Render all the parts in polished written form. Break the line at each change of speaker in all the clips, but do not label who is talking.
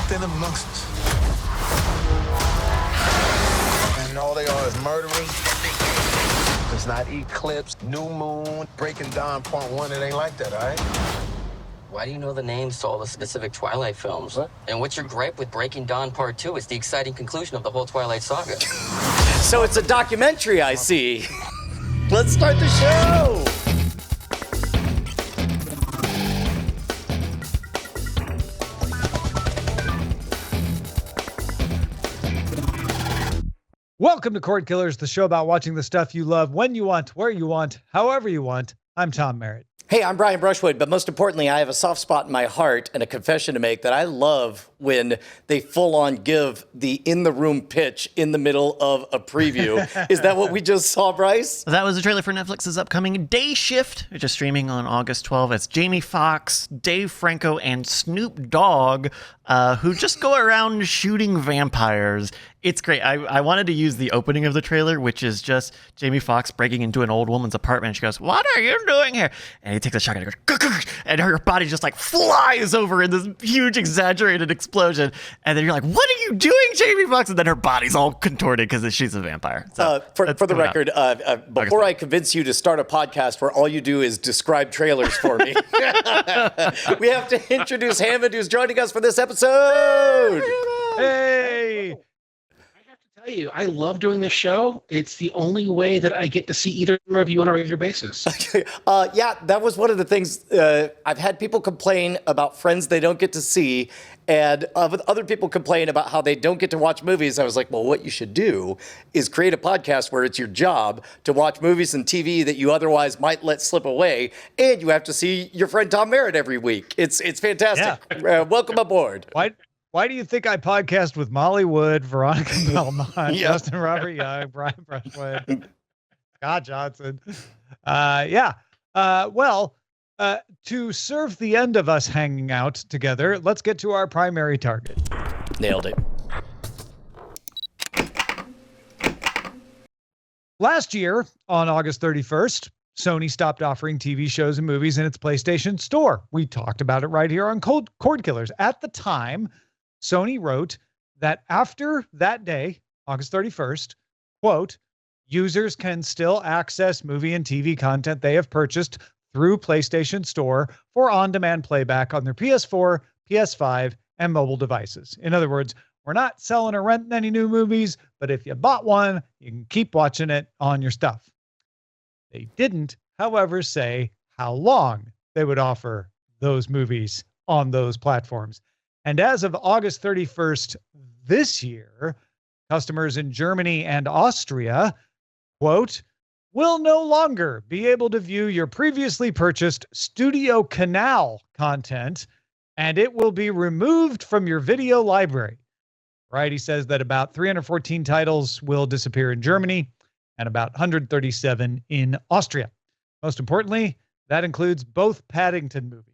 mixed in amongst us. And all they are is murdering. It's not eclipse, new moon, breaking dawn, point one. It ain't like that, all right?
Why do you know the names to all the specific Twilight films?
What?
And what's your gripe with Breaking Dawn Part 2? It's the exciting conclusion of the whole Twilight saga.
So it's a documentary, I see. Let's start the show!
Welcome to Cordkillers, the show about watching the stuff you love when you want, where you want, however you want. I'm Tom Merritt.
Hey, I'm Brian Brushwood, but most importantly, I have a soft spot in my heart and a confession to make that I love when they full-on give the in-the-room pitch in the middle of a preview. Is that what we just saw, Bryce?
That was a trailer for Netflix's upcoming Day Shift, which is streaming on August 12th. It's Jamie Foxx, Dave Franco, and Snoop Dogg, who just go around shooting vampires. It's great. I wanted to use the opening of the trailer, which is just Jamie Foxx breaking into an old woman's apartment. She goes, "What are you doing here?" And he takes a shotgun and goes, "Gah, gah," and her body just like flies over in this huge exaggerated explosion. And then you're like, "What are you doing, Jamie Foxx?" And then her body's all contorted because she's a vampire. So
for the record, before I convince you to start a podcast where all you do is describe trailers for me, we have to introduce Hammond, who's joining us for this episode.
Hey!
Tell you, I love doing this show. It's the only way that I get to see either of you on a regular basis.
Yeah, that was one of the things. I've had people complain about friends they don't get to see, and other people complain about how they don't get to watch movies. I was like, well, what you should do is create a podcast where it's your job to watch movies and TV that you otherwise might let slip away, and you have to see your friend Tom Merritt every week. It's fantastic. Yeah. Welcome aboard.
Why do you think I podcast with Molly Wood, Veronica Belmont, Justin Robert Young, Brian Brushwood, Scott Johnson? To serve the end of us hanging out together, let's get to our primary target.
Nailed it.
Last year, on August 31st, Sony stopped offering TV shows and movies in its PlayStation Store. We talked about it right here on Cordkillers. At the time, Sony wrote that after that day, August 31st, quote, users can still access movie and TV content they have purchased through PlayStation Store for on-demand playback on their PS4, PS5, and mobile devices. In other words, we're not selling or renting any new movies, but if you bought one, you can keep watching it on your stuff. They didn't, however, say how long they would offer those movies on those platforms. And as of August 31st this year, customers in Germany and Austria, quote, will no longer be able to view your previously purchased Studio Canal content, and it will be removed from your video library. Variety says that about 314 titles will disappear in Germany and about 137 in Austria. Most importantly, that includes both Paddington movies.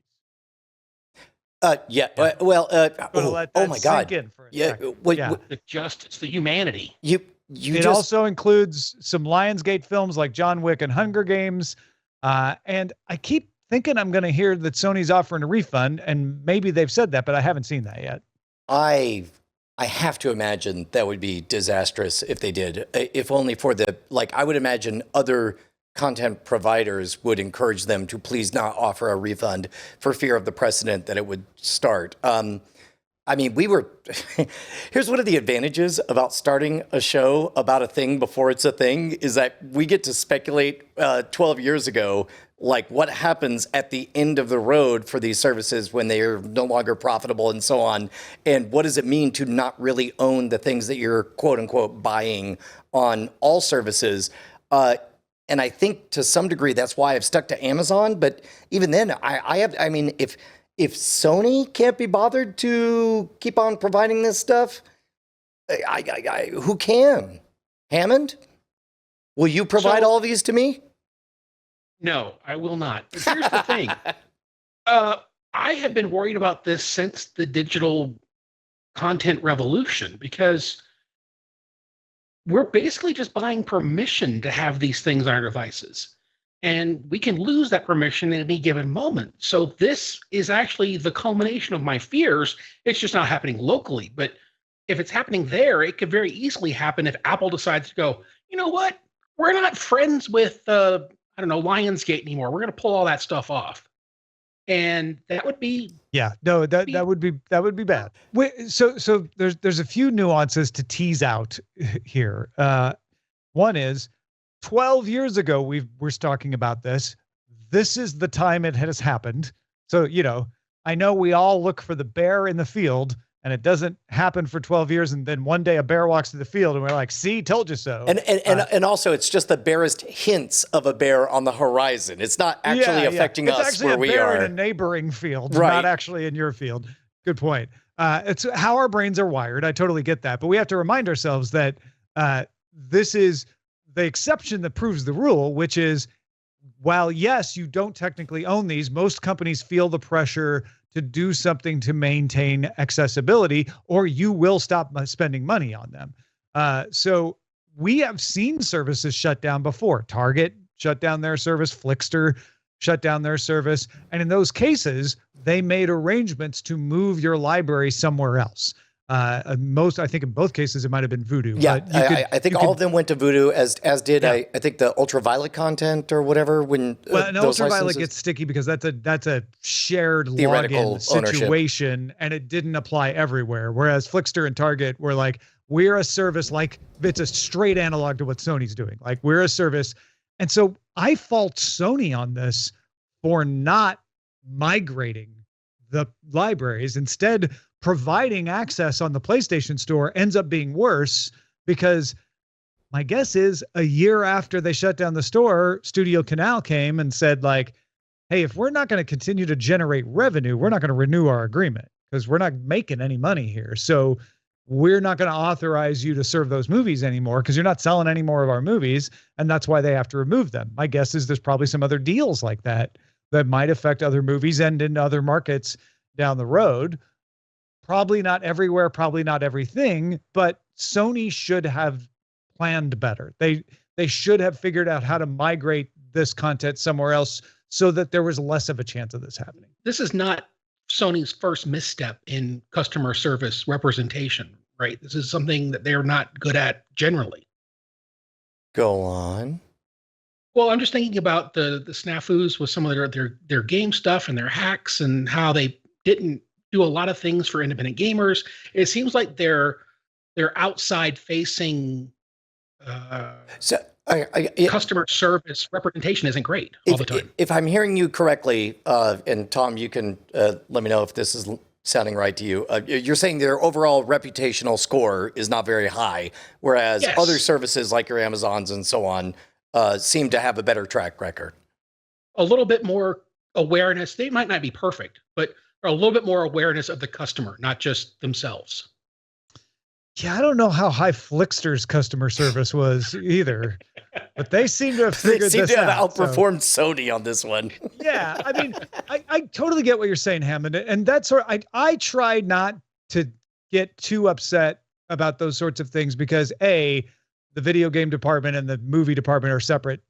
Oh my God.
The justice, the humanity.
It also includes some Lionsgate films like John Wick and Hunger Games. And I keep thinking I'm going to hear that Sony's offering a refund, and maybe they've said that, but I haven't seen that yet.
I have to imagine that would be disastrous if they did. If only for I would imagine other content providers would encourage them to please not offer a refund for fear of the precedent that it would start. Here's one of the advantages about starting a show about a thing before it's a thing is that we get to speculate 12 years ago, like what happens at the end of the road for these services when they are no longer profitable and so on. And what does it mean to not really own the things that you're quote unquote buying on all services? And I think to some degree, that's why I've stuck to Amazon. But even then, if Sony can't be bothered to keep on providing this stuff, who can? Hammond? Will you provide all these to me?
No, I will not. But here's the thing. I have been worried about this since the digital content revolution, because we're basically just buying permission to have these things on our devices. and we can lose that permission at any given moment. So this is actually the culmination of my fears. It's just not happening locally, but if it's happening there, it could very easily happen if Apple decides to go, you know what? We're not friends with, I don't know, Lionsgate anymore. We're going to pull all that stuff off. And that would be,
that would be bad. So there's a few nuances to tease out here. One is 12 years ago, we're talking about this. This is the time it has happened. So, I know we all look for the bear in the field, and it doesn't happen for 12 years. And then one day a bear walks to the field and we're like, see, told you so.
And also it's just the barest hints of a bear on the horizon. It's not actually affecting us
actually
where we are.
It's actually a bear in a neighboring field,
right.
Not actually in your field. Good point. It's how our brains are wired. I totally get that. But we have to remind ourselves that this is the exception that proves the rule, which is, while yes, you don't technically own these, most companies feel the pressure to do something to maintain accessibility, or you will stop spending money on them. So we have seen services shut down before. Target shut down their service, Flickster shut down their service. And in those cases, they made arrangements to move your library somewhere else. I think in both cases, it might've been Vudu.
Yeah, I think all of them went to Vudu, as did, I think the ultraviolet content or whatever. When
ultraviolet gets sticky because that's a shared login situation, and it didn't apply everywhere. Whereas Flickster and Target were like, we're a service, like it's a straight analog to what Sony's doing. Like, we're a service. And so I fault Sony on this for not migrating the libraries. Instead, providing access on the PlayStation Store ends up being worse, because my guess is a year after they shut down the store, Studio Canal came and said, like, hey, if we're not going to continue to generate revenue, we're not going to renew our agreement because we're not making any money here. So we're not going to authorize you to serve those movies anymore because you're not selling any more of our movies. And that's why they have to remove them. My guess is there's probably some other deals like that might affect other movies and in other markets down the road. Probably not everywhere, probably not everything, but Sony should have planned better. They should have figured out how to migrate this content somewhere else so that there was less of a chance of this happening.
This is not Sony's first misstep in customer service representation, right? This is something that they're not good at generally.
Go on.
Well, I'm just thinking about the snafus with some of their game stuff and their hacks and how they didn't do a lot of things for independent gamers. It seems like their outside facing customer service representation isn't great all the time.
If I'm hearing you correctly, and Tom, you can let me know if this is sounding right to you. You're saying their overall reputational score is not very high, whereas other services like your Amazons and so on seem to have a better track record.
A little bit more awareness. They might not be perfect, but a little bit more awareness of the customer, not just themselves.
Yeah, I don't know how high Flickster's customer service was either, but they seem to have figured this out.
They seem to have outperformed Sony on this one.
Yeah, I mean, I totally get what you're saying, Hammond, and that's sort of, I try not to get too upset about those sorts of things because the video game department and the movie department are separate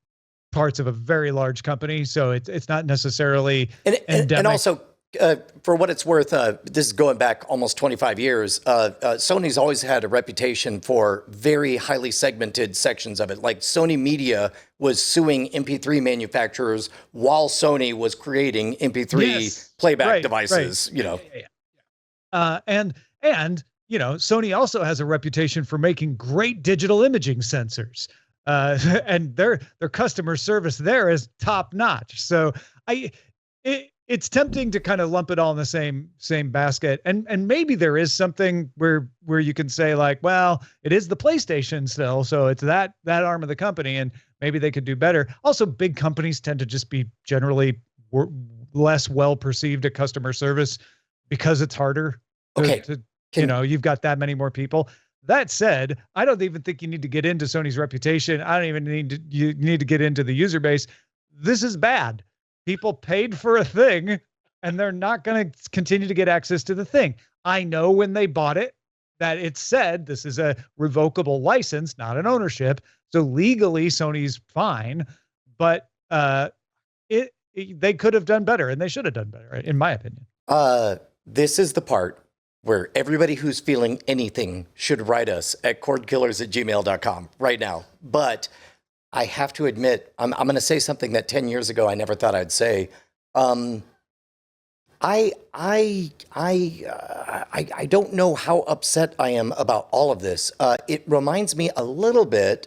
parts of a very large company, so it's not necessarily
and also. For what it's worth, this is going back almost 25 years. Sony's always had a reputation for very highly segmented sections of it. Like Sony Media was suing MP3 manufacturers while Sony was creating MP3 playback devices.
Right. And Sony also has a reputation for making great digital imaging sensors, and their customer service there is top notch. So it's tempting to kind of lump it all in the same basket. And maybe there is something where you can say like, well, it is the PlayStation still. So it's that arm of the company and maybe they could do better. Also, big companies tend to just be generally less well perceived at customer service because it's harder. You've got that many more people. That said, I don't even think you need to get into Sony's reputation. I don't even you need to get into the user base. This is bad. People paid for a thing and they're not going to continue to get access to the thing. I know when they bought it that it said this is a revocable license, not an ownership. So legally Sony's fine, but they could have done better, and they should have done better, in my opinion.
This is the part where everybody who's feeling anything should write us at cordkillers@gmail.com right now. But I have to admit, I'm going to say something that 10 years ago I never thought I'd say. I don't know how upset I am about all of this. It reminds me a little bit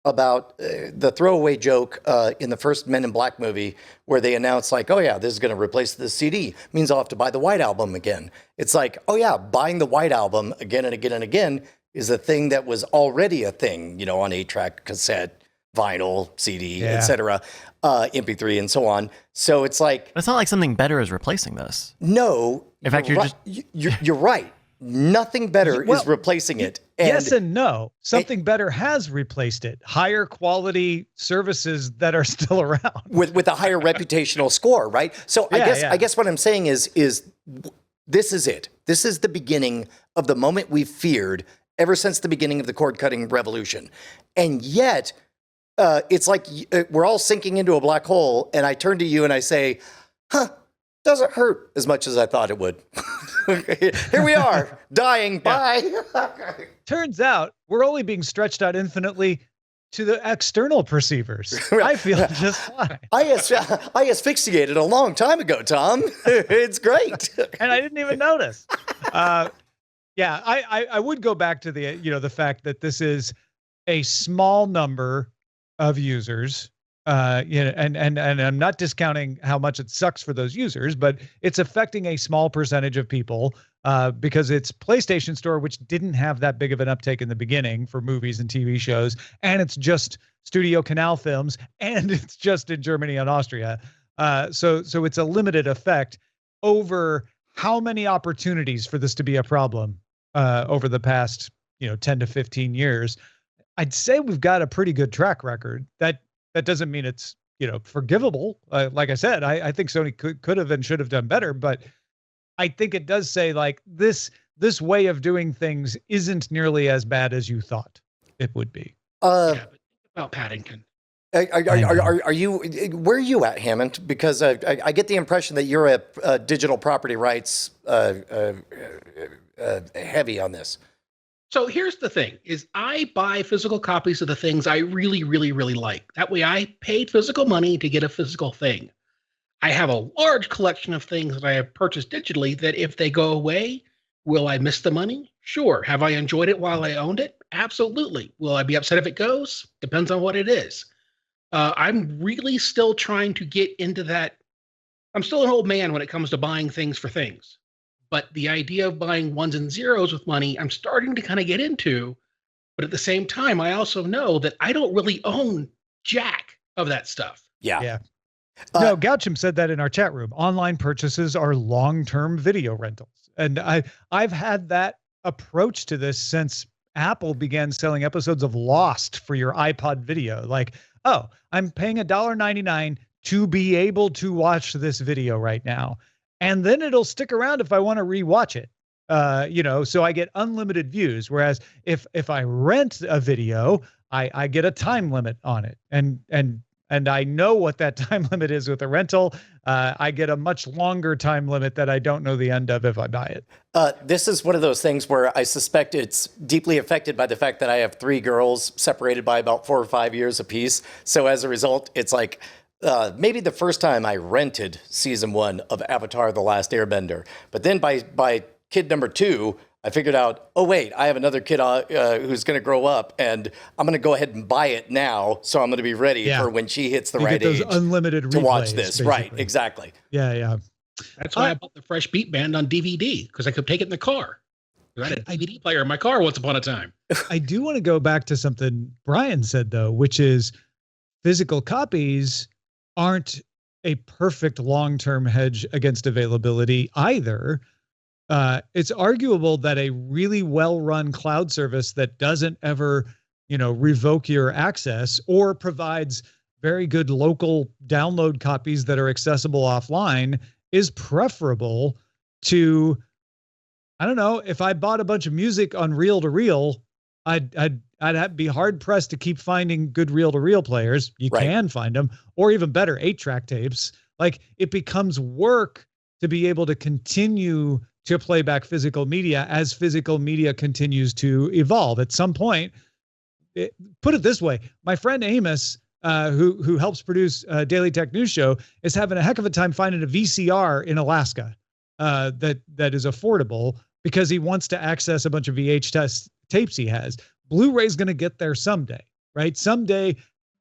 about the throwaway joke in the first Men in Black movie where they announced like, oh yeah, this is going to replace the CD. Means I'll have to buy the White Album again. It's like, oh yeah, buying the White Album again and again and again is a thing that was already a thing, on 8-track, cassette, vinyl, CD, etc., MP3, and so on. So it's like...
It's not like something better is replacing this.
No.
In fact,
you're right. Nothing better is replacing it. And
yes and no. Something better has replaced it. Higher quality services that are still around.
With a higher reputational score, right? So I guess what I'm saying is this is it. This is the beginning of the moment we've feared ever since the beginning of the cord-cutting revolution. And yet, it's like we're all sinking into a black hole, and I turn to you and I say, doesn't hurt as much as I thought it would. Here we are, dying. Bye.
Turns out we're only being stretched out infinitely to the external perceivers. I feel just fine.
I asphyxiated a long time ago, Tom. It's great.
And I didn't even notice. I would go back to the fact that this is a small number of users. And I'm not discounting how much it sucks for those users, but it's affecting a small percentage of people because it's PlayStation Store, which didn't have that big of an uptake in the beginning for movies and TV shows, and it's just Studio Canal films, and it's just in Germany and Austria. So it's a limited effect over how many opportunities for this to be a problem over the past 10 to 15 years. I'd say we've got a pretty good track record. That doesn't mean it's, forgivable. Like I said, I think Sony could have and should have done better, but I think it does say like this way of doing things isn't nearly as bad as you thought it would be.
But think about Paddington.
Are you, where are you at, Hammond? Because I get the impression that you're a digital property rights heavy on this.
So here's the thing, is I buy physical copies of the things I really, really, really like. That way I paid physical money to get a physical thing. I have a large collection of things that I have purchased digitally that if they go away, will I miss the money? Sure. Have I enjoyed it while I owned it? Absolutely. Will I be upset if it goes? Depends on what it is. I'm really still trying to get into that. I'm still an old man when it comes to buying things for things. But the idea of buying ones and zeros with money, I'm starting to kind of get into. But at the same time, I also know that I don't really own jack of that stuff.
Yeah.
No, Goucham said that in our chat room. Online purchases are long-term video rentals. And I've had that approach to this since Apple began selling episodes of Lost for your iPod video. Like, oh, I'm paying $1.99 to be able to watch this video right now. And then it'll stick around if I want to rewatch it. So I get unlimited views. Whereas if I rent a video, I get a time limit on it. And I know what that time limit is with a rental. I get a much longer time limit that I don't know the end of if I buy it.
This is one of those things where I suspect it's deeply affected by the fact that I have 3 girls separated by about 4 or 5 years apiece. So as a result, it's like, maybe the first time I rented season 1 of Avatar: The Last Airbender, but then by kid number 2, I figured out, oh wait, I have another kid who's going to grow up, and I'm going to go ahead and buy it now, so I'm going to be ready for when she hits the right age
unlimited
to watch this.
Basically.
Right? Exactly.
Yeah.
That's why I bought the Fresh Beat Band on DVD, because I could take it in the car. I had a DVD player in my car once upon a time.
I do want to go back to something Brian said though, which is physical copies aren't a perfect long-term hedge against availability either. It's arguable that a really well-run cloud service that doesn't ever, revoke your access or provides very good local download copies that are accessible offline is preferable to, I don't know, if I bought a bunch of music on reel to reel, I'd be hard pressed to keep finding good reel-to-reel players. You can find them, or even better, 8-track tapes. Like, it becomes work to be able to continue to play back physical media as physical media continues to evolve. At some point, put it this way, my friend Amos, who helps produce Daily Tech News Show, is having a heck of a time finding a VCR in Alaska that is affordable because he wants to access a bunch of VHS tapes he has. Blu-ray's going to get there someday, right? Someday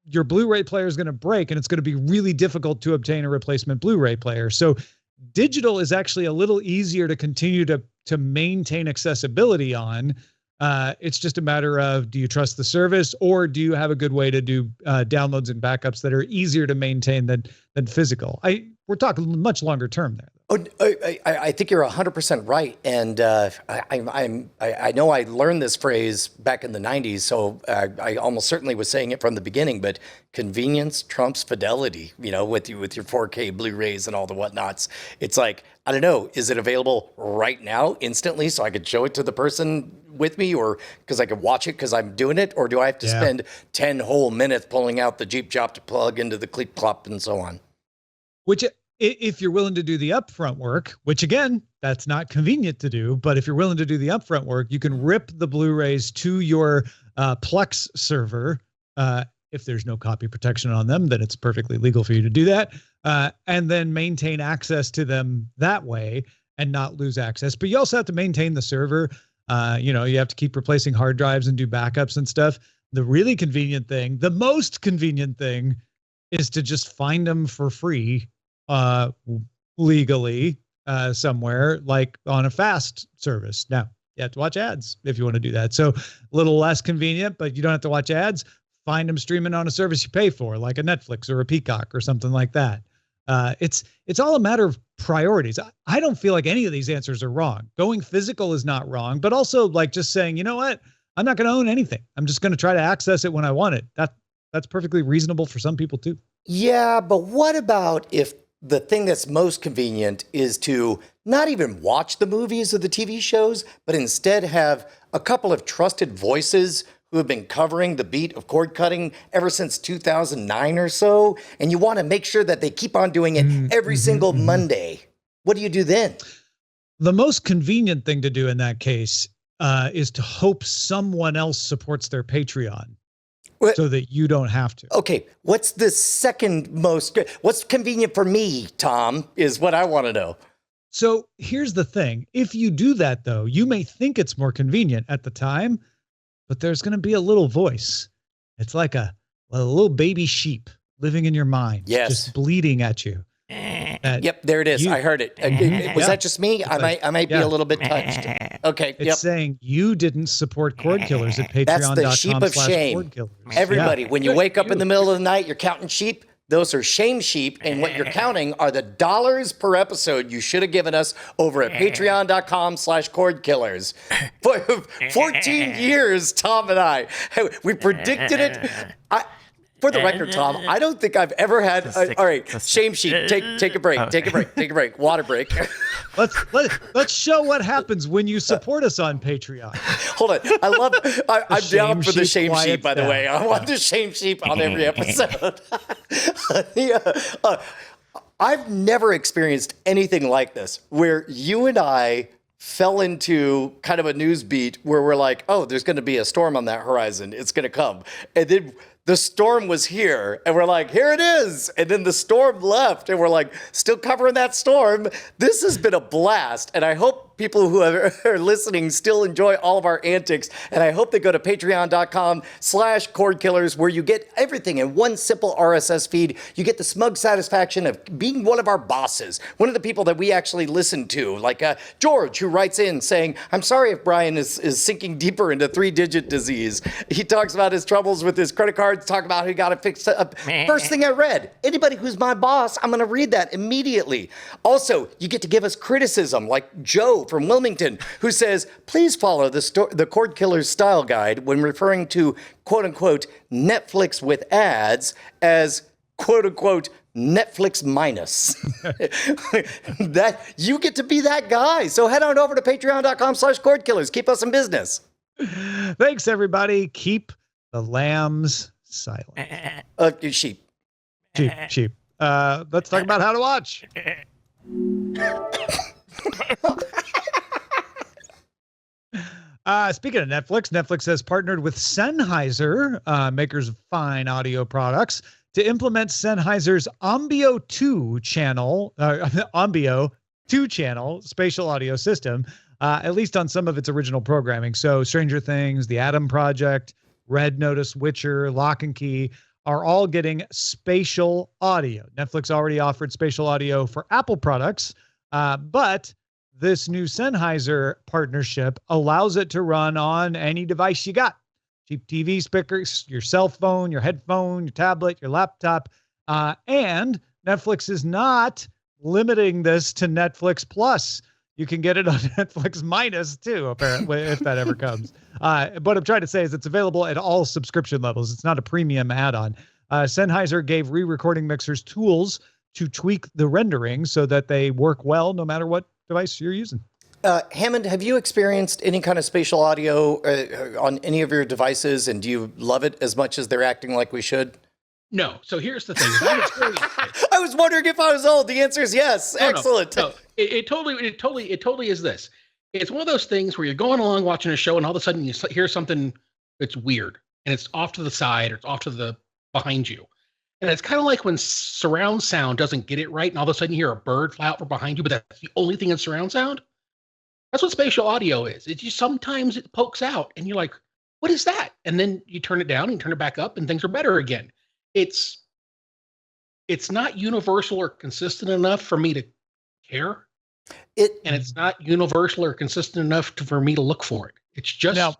your Blu-ray player is going to break and it's going to be really difficult to obtain a replacement Blu-ray player. So digital is actually a little easier to continue to maintain accessibility on. It's just a matter of, do you trust the service, or do you have a good way to do downloads and backups that are easier to maintain than physical? We're talking much longer term there.
Oh, I think you're 100% right, and I know I learned this phrase back in the 90s, so I almost certainly was saying it from the beginning. But convenience trumps fidelity. You know, with your 4K Blu-rays and all the whatnots. It's like, I don't know, is it available right now, instantly, so I could show it to the person with me, or because I could watch it because I'm doing it, or do I have to spend 10 whole minutes pulling out the Jeep Job to plug into the clip clop and so on?
Which, if you're willing to do the upfront work, which again, that's not convenient to do, but if you're willing to do the upfront work, you can rip the Blu-rays to your Plex server. If there's no copy protection on them, then it's perfectly legal for you to do that, and then maintain access to them that way and not lose access. But you also have to maintain the server. You have to keep replacing hard drives and do backups and stuff. The really convenient thing, the most convenient thing, is to just find them for free legally somewhere, like on a fast service. Now, you have to watch ads if you want to do that. So a little less convenient, but you don't have to watch ads. Find them streaming on a service you pay for, like a Netflix or a Peacock or something like that. It's all a matter of priorities. I don't feel like any of these answers are wrong. Going physical is not wrong, but also like just saying, you know what? I'm not going to own anything. I'm just going to try to access it when I want it. That's perfectly reasonable for some people too.
Yeah, but what about if the thing that's most convenient is to not even watch the movies or the TV shows, but instead have a couple of trusted voices who have been covering the beat of cord cutting ever since 2009 or so, and you want to make sure that they keep on doing it every single Monday? What do you do then?
The most convenient thing to do in that case is to hope someone else supports their Patreon. So that you don't have to.
Okay, what's the second most, what's convenient for me, Tom, is what I want to know.
So here's the thing. If you do that, though, you may think it's more convenient at the time, but there's going to be a little voice. It's like a little baby sheep living in your mind, just bleating at you.
Yep, there it is. I heard it. Was that just me? I might be a little bit touched. Okay.
It's saying you didn't support Cordkillers at patreon.com.
That's the sheep of shame. Everybody, when you wake up in the middle of the night, you're counting sheep. Those are shame sheep, and what you're counting are the dollars per episode you should have given us over at patreon.com/Cordkillers. For 14 years, Tom and I, we predicted it. For the record, Tom, I don't think I've ever had. All right, shame sheep. Take a break. Take a break. Water break.
Let's show what happens when you support us on Patreon.
Hold on. I'm down for the shame sheep, by the way. I want the shame sheep on every episode. I've never experienced anything like this, where you and I fell into kind of a news beat where we're like, oh, there's going to be a storm on that horizon. It's going to come. And then the storm was here, and we're like, here it is. And then the storm left, and we're like, still covering that storm. This has been a blast, and I hope people who are listening still enjoy all of our antics, and I hope they go to patreon.com/Cordkillers, where you get everything in one simple RSS feed. You get the smug satisfaction of being one of our bosses, one of the people that we actually listen to, like George, who writes in saying, I'm sorry if Brian is sinking deeper into 3-digit disease. He talks about his troubles with his credit cards, talk about how he got it fixed up. First thing I read, anybody who's my boss, I'm going to read that immediately. Also, you get to give us criticism, like Joe from Wilmington, who says, please follow the Cordkillers style guide when referring to quote-unquote Netflix with ads as quote-unquote Netflix minus. That you get to be that guy. So head on over to patreon.com/Cordkillers. Keep us in business.
Thanks, everybody. Keep the lambs silent.
Sheep.
Sheep. Let's talk about how to watch. Speaking of Netflix has partnered with Sennheiser, makers of fine audio products, to implement Sennheiser's Ombio 2 channel, Ombio 2 channel spatial audio system, at least on some of its original programming. So Stranger Things, The Adam Project, Red Notice, Witcher, Lock and Key are all getting spatial audio. Netflix already offered spatial audio for Apple products, but this new Sennheiser partnership allows it to run on any device you got. Cheap TV speakers, your cell phone, your headphone, your tablet, your laptop. And Netflix is not limiting this to Netflix Plus. You can get it on Netflix Minus too, apparently, if that ever comes. What I'm trying to say is it's available at all subscription levels. It's not a premium add-on. Sennheiser gave re-recording mixers tools to tweak the rendering so that they work well no matter what device you're using.
Hammond, have you experienced any kind of spatial audio on any of your devices, and do you love it as much as they're acting like we should?
No. So here's the thing. I've experienced it.
I was wondering if I was old. The answer is yes.
No,
Excellent.
No, it totally is this. It's one of those things where you're going along watching a show, and all of a sudden you hear something that's weird, and it's off to the side or it's off to the behind you. And it's kind of like when surround sound doesn't get it right, and all of a sudden you hear a bird fly out from behind you, but that's the only thing in surround sound. That's what spatial audio is. It's just sometimes it pokes out, and you're like, "What is that?" And then you turn it down and turn it back up, and things are better again. It's not universal or consistent enough for me to care, and it's not universal or consistent enough for me to look for it. It's just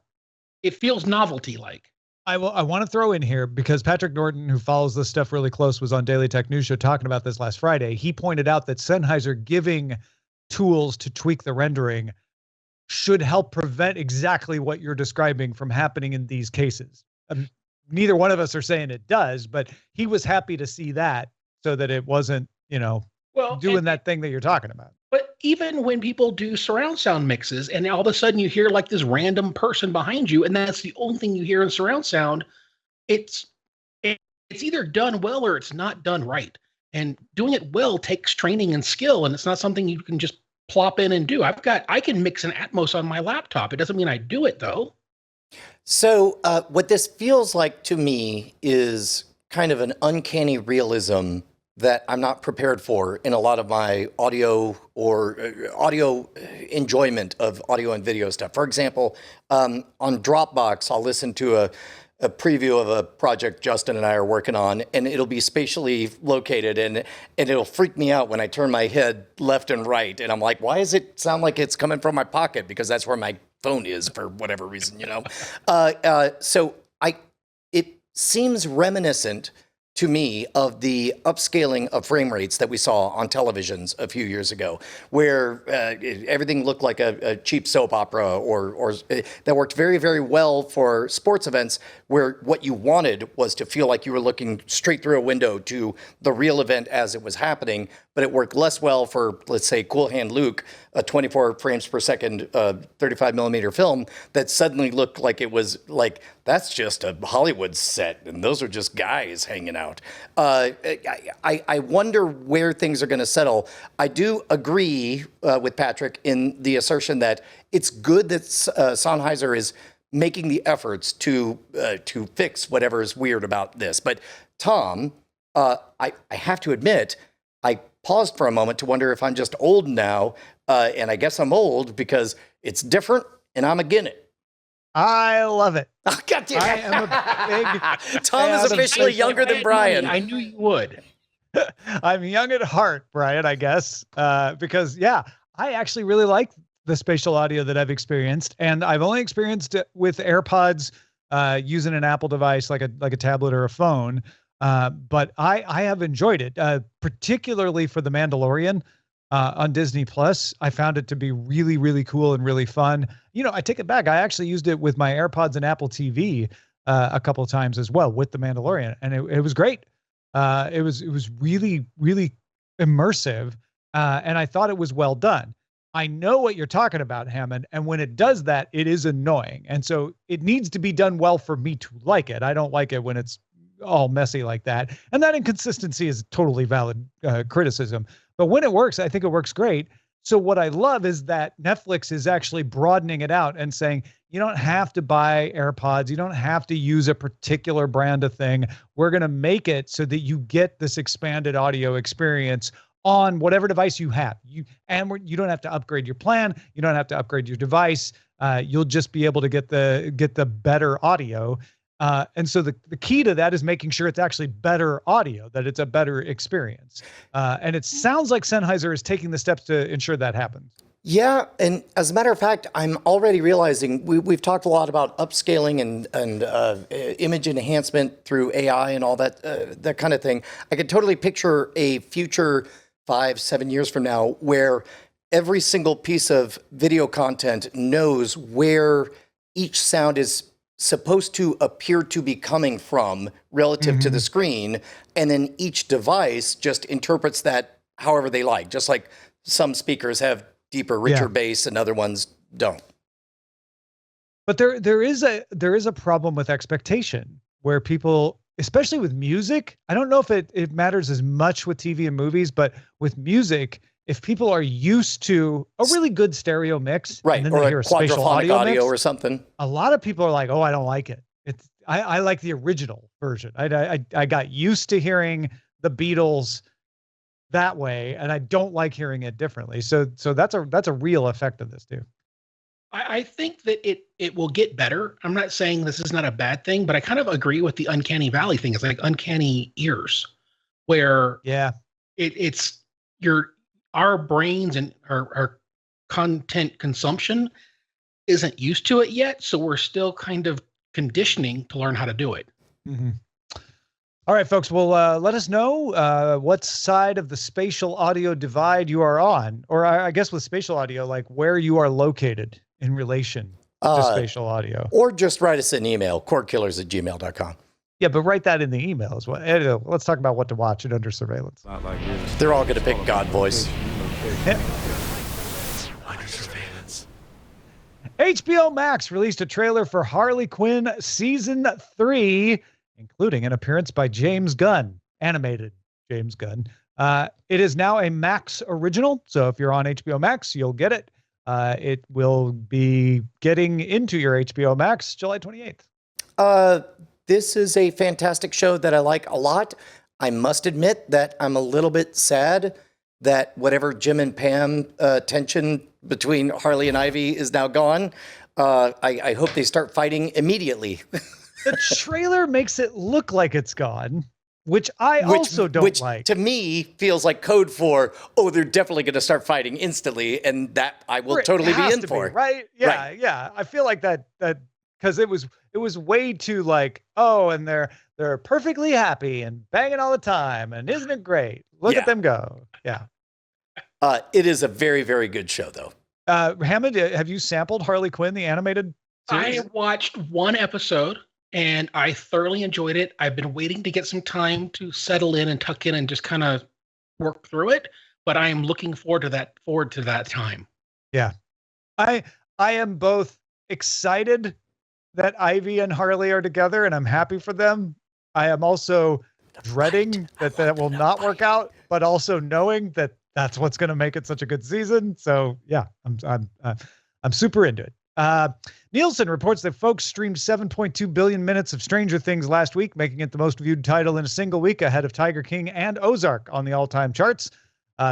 it feels novelty-like.
I want to throw in here, because Patrick Norton, who follows this stuff really close, was on Daily Tech News Show talking about this last Friday. He pointed out that Sennheiser giving tools to tweak the rendering should help prevent exactly what you're describing from happening in these cases. Neither one of us are saying it does, but he was happy to see that so that it wasn't, doing that thing that you're talking about.
But even when people do surround sound mixes and all of a sudden you hear like this random person behind you, and that's the only thing you hear in surround sound, it's either done well or it's not done right. And doing it well takes training and skill, and it's not something you can just plop in and do. I can mix an Atmos on my laptop. It doesn't mean I do it though.
So what this feels like to me is kind of an uncanny realism that I'm not prepared for in a lot of my audio enjoyment of audio and video stuff. For example, on Dropbox, I'll listen to a preview of a project Justin and I are working on, and it'll be spatially located, and it'll freak me out when I turn my head left and right, and I'm like, why does it sound like it's coming from my pocket? Because that's where my phone is for whatever reason, So it seems reminiscent to me of the upscaling of frame rates that we saw on televisions a few years ago, where everything looked like a cheap soap opera, or that worked very, very well for sports events, where what you wanted was to feel like you were looking straight through a window to the real event as it was happening, but it worked less well for, let's say, Cool Hand Luke, a 24 frames per second 35 millimeter film that suddenly looked like it was like, that's just a Hollywood set and those are just guys hanging out. I wonder where things are going to settle. I do agree with Patrick in the assertion that it's good that Sennheiser is making the efforts to fix whatever is weird about this. But Tom, I have to admit, I paused for a moment to wonder if I'm just old now, and I guess I'm old because it's different, and I'm again it.
I love it.
Oh, God damn it.
I am a big
Tom is officially younger than Brian.
I knew you would.
I'm young at heart, Brian, I guess, because, I actually really like the spatial audio that I've experienced, and I've only experienced it with AirPods using an Apple device like a tablet or a phone. But I have enjoyed it, particularly for The Mandalorian on Disney Plus. I found it to be really, really cool and really fun. I take it back. I actually used it with my AirPods and Apple TV a couple of times as well with The Mandalorian, and it was great. It was really, really immersive, and I thought it was well done. I know what you're talking about, Hammond. And when it does that, it is annoying. And so it needs to be done well for me to like it. I don't like it when it's all messy like that. And that inconsistency is totally valid criticism. But when it works, I think it works great. So what I love is that Netflix is actually broadening it out and saying, you don't have to buy AirPods. You don't have to use a particular brand of thing. We're going to make it so that you get this expanded audio experience on whatever device you have. You don't have to upgrade your plan. You don't have to upgrade your device. You'll just be able to get the better audio. And so the key to that is making sure it's actually better audio, that it's a better experience. And it sounds like Sennheiser is taking the steps to ensure that happens.
Yeah, and as a matter of fact, I'm already realizing we've talked a lot about upscaling and image enhancement through AI and all that kind of thing. I could totally picture a future 5-7 years from now where every single piece of video content knows where each sound is supposed to appear to be coming from relative to the screen, and then each device just interprets that however they like, just like some speakers have deeper, richer bass and other ones don't.
But there is a problem with expectation where people, especially with music, I don't know if it matters as much with TV and movies, but with music, if people are used to a really good stereo mix,
right,
and then
or
they hear a spatial audio mix,
or something,
a lot of people are like, "Oh, I don't like it." I like the original version. I got used to hearing the Beatles that way, and I don't like hearing it differently. So that's a real effect of this too.
I think that it will get better. I'm not saying this is not a bad thing, but I kind of agree with the uncanny valley thing. It's like uncanny ears, where it's our brains and our content consumption isn't used to it yet, so we're still kind of conditioning to learn how to do it.
Mm-hmm. All right, folks. Well, let us know what side of the spatial audio divide you are on, or I guess with spatial audio, like where you are located in relation to spatial audio.
Or just write us an email, cordkillers@gmail.com.
Yeah, but write that in the email as well. Anyway, let's talk about what to watch at Under Surveillance.
Not like this.
They're all going to pick God voice.
Yeah.
Under surveillance.
HBO Max released a trailer for Harley Quinn Season 3, including an appearance by James Gunn, animated James Gunn. It is now a Max original, so if you're on HBO Max, you'll get it. It will be getting into your HBO Max July 28th.
This is a fantastic show that I like a lot. I must admit that I'm a little bit sad that whatever Jim and Pam tension between Harley and Ivy is now gone. I hope they start fighting immediately.
The trailer makes it look like it's gone, which I also don't like.
To me feels like code for, oh, they're definitely going to start fighting instantly, and that I will totally be in for.
Right? Yeah, right. Yeah. I feel like that because it was way too like, oh, and they're perfectly happy and banging all the time, and isn't it great? Look at them go. Yeah.
It is a very, very good show, though.
Hammond, have you sampled Harley Quinn, the animated series?
I watched one episode and I thoroughly enjoyed it. I've been waiting to get some time to settle in and tuck in and just kind of work through it, but I am looking forward to that time.
Yeah. I am both excited that Ivy and Harley are together, and I'm happy for them. I am also dreading that will not work out, but also knowing that that's what's going to make it such a good season. So yeah, I'm super into it. Nielsen reports that folks streamed 7.2 billion minutes of Stranger Things last week, making it the most viewed title in a single week, ahead of Tiger King and Ozark on the all-time charts.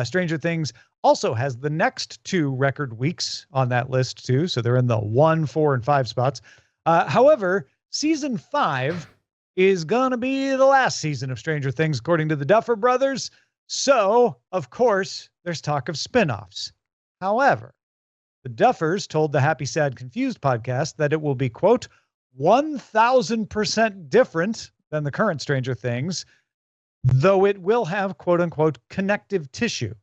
Stranger Things also has the next 2 record weeks on that list too, so they're in the 1, 4, and 5 spots. However, season 5 is gonna be the last season of Stranger Things, according to the Duffer Brothers. So, of course, there's talk of spin-offs. However, the Duffers told the Happy, Sad, Confused podcast that it will be, quote, 1,000% different than the current Stranger Things, though it will have, quote unquote, connective tissue.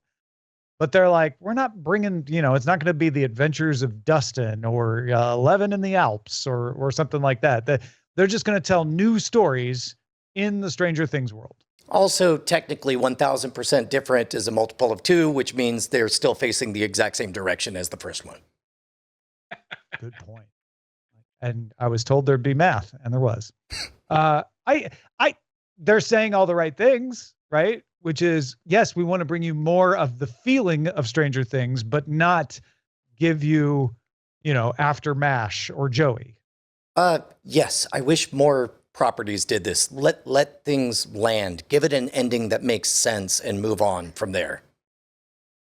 But they're like, we're not bringing, it's not going to be the adventures of Dustin or 11 in the Alps or something like that. They're just going to tell new stories in the Stranger Things world.
Also, technically, 1,000% different is a multiple of 2, which means they're still facing the exact same direction as the first one.
Good point. And I was told there'd be math, and there was. They're saying all the right things, right? Which is, yes, we want to bring you more of the feeling of Stranger Things, but not give you, after MASH or Joey.
Yes, I wish more properties did this. Let things land. Give it an ending that makes sense and move on from there.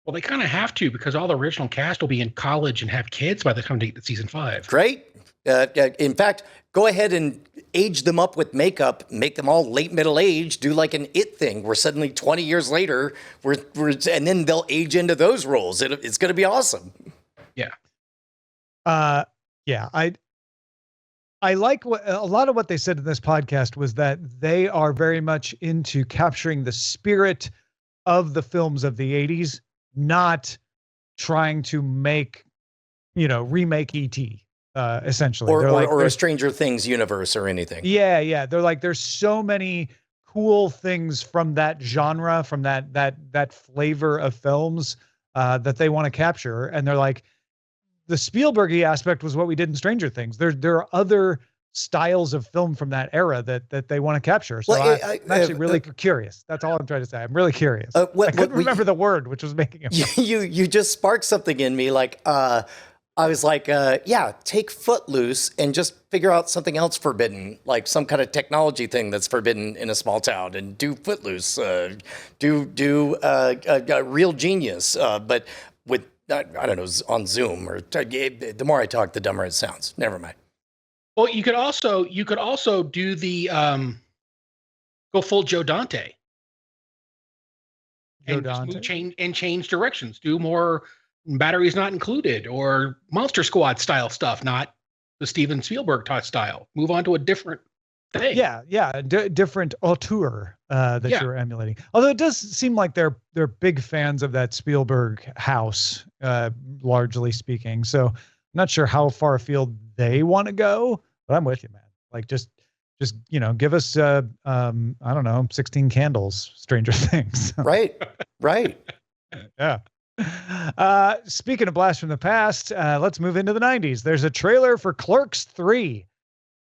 Well, they kind of have to, because all the original cast will be in college and have kids by the time they get to season 5.
Great. In fact, go ahead and age them up with makeup, make them all late middle age, do like an It thing where suddenly 20 years later, and then they'll age into those roles. It's going to be awesome.
Yeah.
Yeah. I like a lot of what they said in this podcast was that they are very much into capturing the spirit of the films of the 80s, not trying to make, remake E.T. Essentially.
Or a Stranger Things universe or anything.
Yeah. They're like, there's so many cool things from that genre, from that flavor of films that they want to capture. And they're like, the Spielberg-y aspect was what we did in Stranger Things. There are other styles of film from that era that they want to capture. So I'm actually really curious. That's all I'm trying to say. I'm really curious. I couldn't remember the word, which was making it.
You just sparked something in me. Like, I was like, take Footloose and just figure out something else forbidden, like some kind of technology thing that's forbidden in a small town, and do Footloose, do Real Genius, but with, I don't know, on Zoom, or the more I talk, the dumber it sounds. Never mind.
Well, you could also do the go full Joe Dante. Change directions. Do more batteries not included, or Monster Squad style stuff, not the Steven Spielberg style. Move on to a different thing.
Yeah. Different auteur that you're emulating. Although it does seem like they're big fans of that Spielberg house, largely speaking. So I'm not sure how far afield they want to go, but I'm with you, man. Like just give us I don't know, 16 Candles, Stranger Things.
Right.
Yeah. Speaking of blast from the past, let's move into the 90s. There's a trailer for Clerks 3,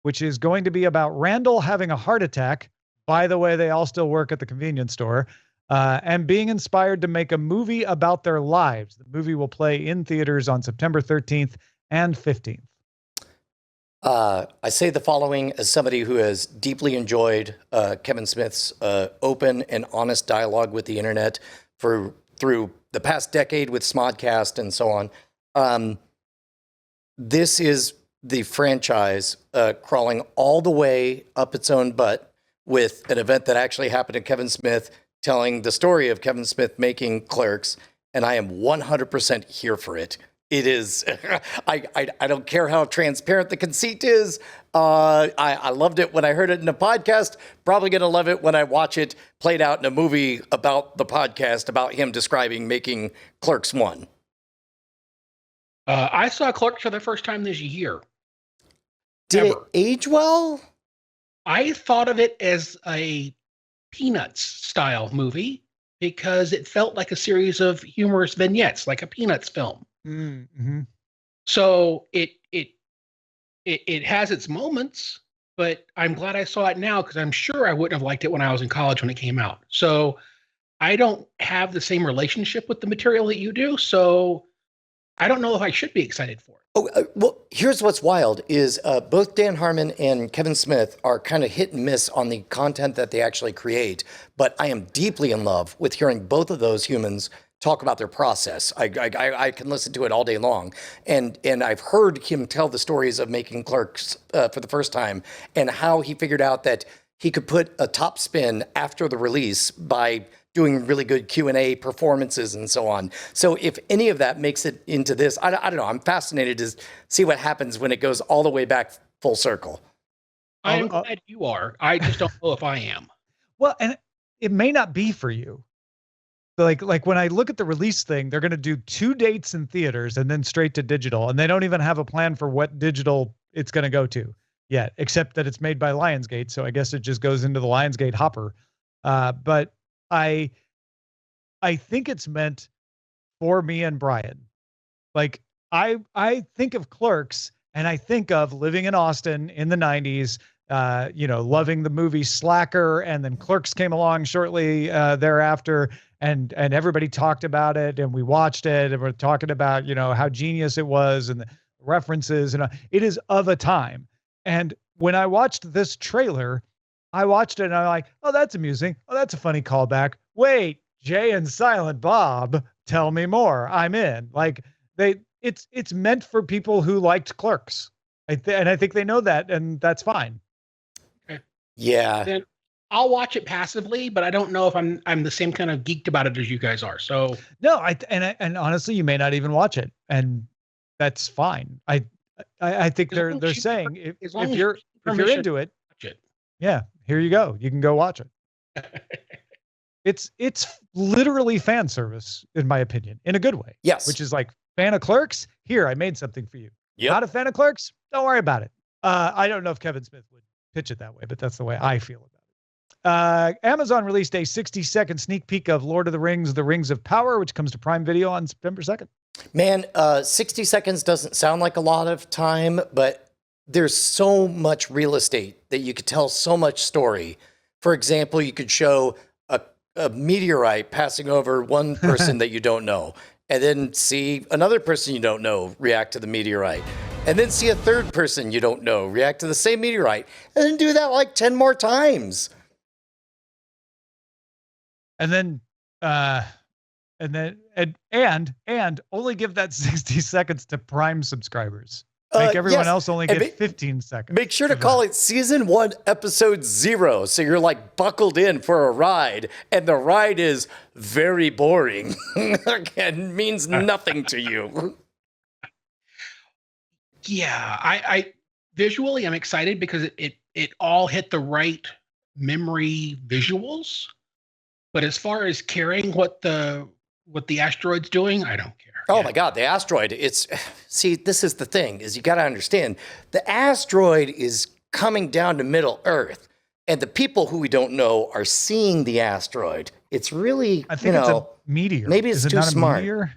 which is going to be about Randall having a heart attack. By the way, they all still work at the convenience store, and being inspired to make a movie about their lives. The movie will play in theaters on September 13th and 15th.
I say the following as somebody who has deeply enjoyed Kevin Smith's open and honest dialogue with the internet through the past decade with Smodcast and so on. This is the franchise crawling all the way up its own butt with an event that actually happened to Kevin Smith, telling the story of Kevin Smith making Clerks, and I am 100% here for it. It is, I don't care how transparent the conceit is. I loved it when I heard it in a podcast. Probably going to love it when I watch it played out in a movie about the podcast, about him describing making Clerks 1.
I saw Clerks for the first time this year.
Did it age well?
I thought of it as a Peanuts style movie because it felt like a series of humorous vignettes, like a Peanuts film.
Mm-hmm.
So it has its moments, but I'm glad I saw it now because I'm sure I wouldn't have liked it when I was in college when it came out. So I don't have the same relationship with the material that you do. So I don't know if I should be excited for it.
Oh, well, here's what's wild is both Dan Harmon and Kevin Smith are kind of hit and miss on the content that they actually create. But I am deeply in love with hearing both of those humans talk about their process. I can listen to it all day long. And I've heard him tell the stories of making Clerks for the first time and how he figured out that he could put a top spin after the release by doing really good Q&A performances and so on. So if any of that makes it into this, I don't know. I'm fascinated to see what happens when it goes all the way back full circle.
I'm glad you are. I just don't know if I am.
Well, and it may not be for you. Like when I look at the release thing, they're going to do 2 dates in theaters and then straight to digital. And they don't even have a plan for what digital it's going to go to yet, except that it's made by Lionsgate. So I guess it just goes into the Lionsgate hopper. But I think it's meant for me and Brian. Like I think of Clerks and I think of living in Austin in the 90s, loving the movie Slacker, and then Clerks came along shortly thereafter, and everybody talked about it, and we watched it, and we're talking about how genius it was and the references, and it is of a time. And when I watched this trailer, I watched it and I'm like, oh, that's amusing. Oh, that's a funny callback. Wait, Jay and Silent Bob, tell me more. I'm in. Like it's meant for people who liked Clerks. And I think they know that, and that's fine.
Okay.
Yeah.
Then I'll watch it passively, but I don't know if I'm the same kind of geeked about it as you guys are. So
no, and honestly, you may not even watch it, and that's fine. I think they're saying if you're into it, yeah, here you go. You can go watch it. It's literally fan service, in my opinion, in a good way.
Yes.
Which is like, fan of Clerks? Here, I made something for you.
Yep.
Not a fan of Clerks? Don't worry about it. I don't know if Kevin Smith would pitch it that way, but that's the way I feel about it. Amazon released a 60-second sneak peek of Lord of the Rings, The Rings of Power, which comes to Prime Video on September 2nd.
Man, 60 seconds doesn't sound like a lot of time, but there's so much real estate that you could tell so much story. For example, you could show a meteorite passing over one person that you don't know, and then see another person you don't know react to the meteorite, and then see a third person you don't know react to the same meteorite, and then do that like 10 more times.
And then only give that 60 seconds to Prime subscribers. Make everyone else only get 15 seconds.
Make sure to call it Season 1, Episode 0, so you're like buckled in for a ride, and the ride is very boring and means nothing to you.
Yeah, I visually I'm excited because it all hit the right memory visuals, but as far as caring what the asteroid's doing, I don't care.
Oh my God, the asteroid, see, this is the thing, is you got to understand, the asteroid is coming down to Middle Earth, and the people who we don't know are seeing the asteroid. It's really,
I think it's a meteor.
Maybe it's too smart.
Meteor?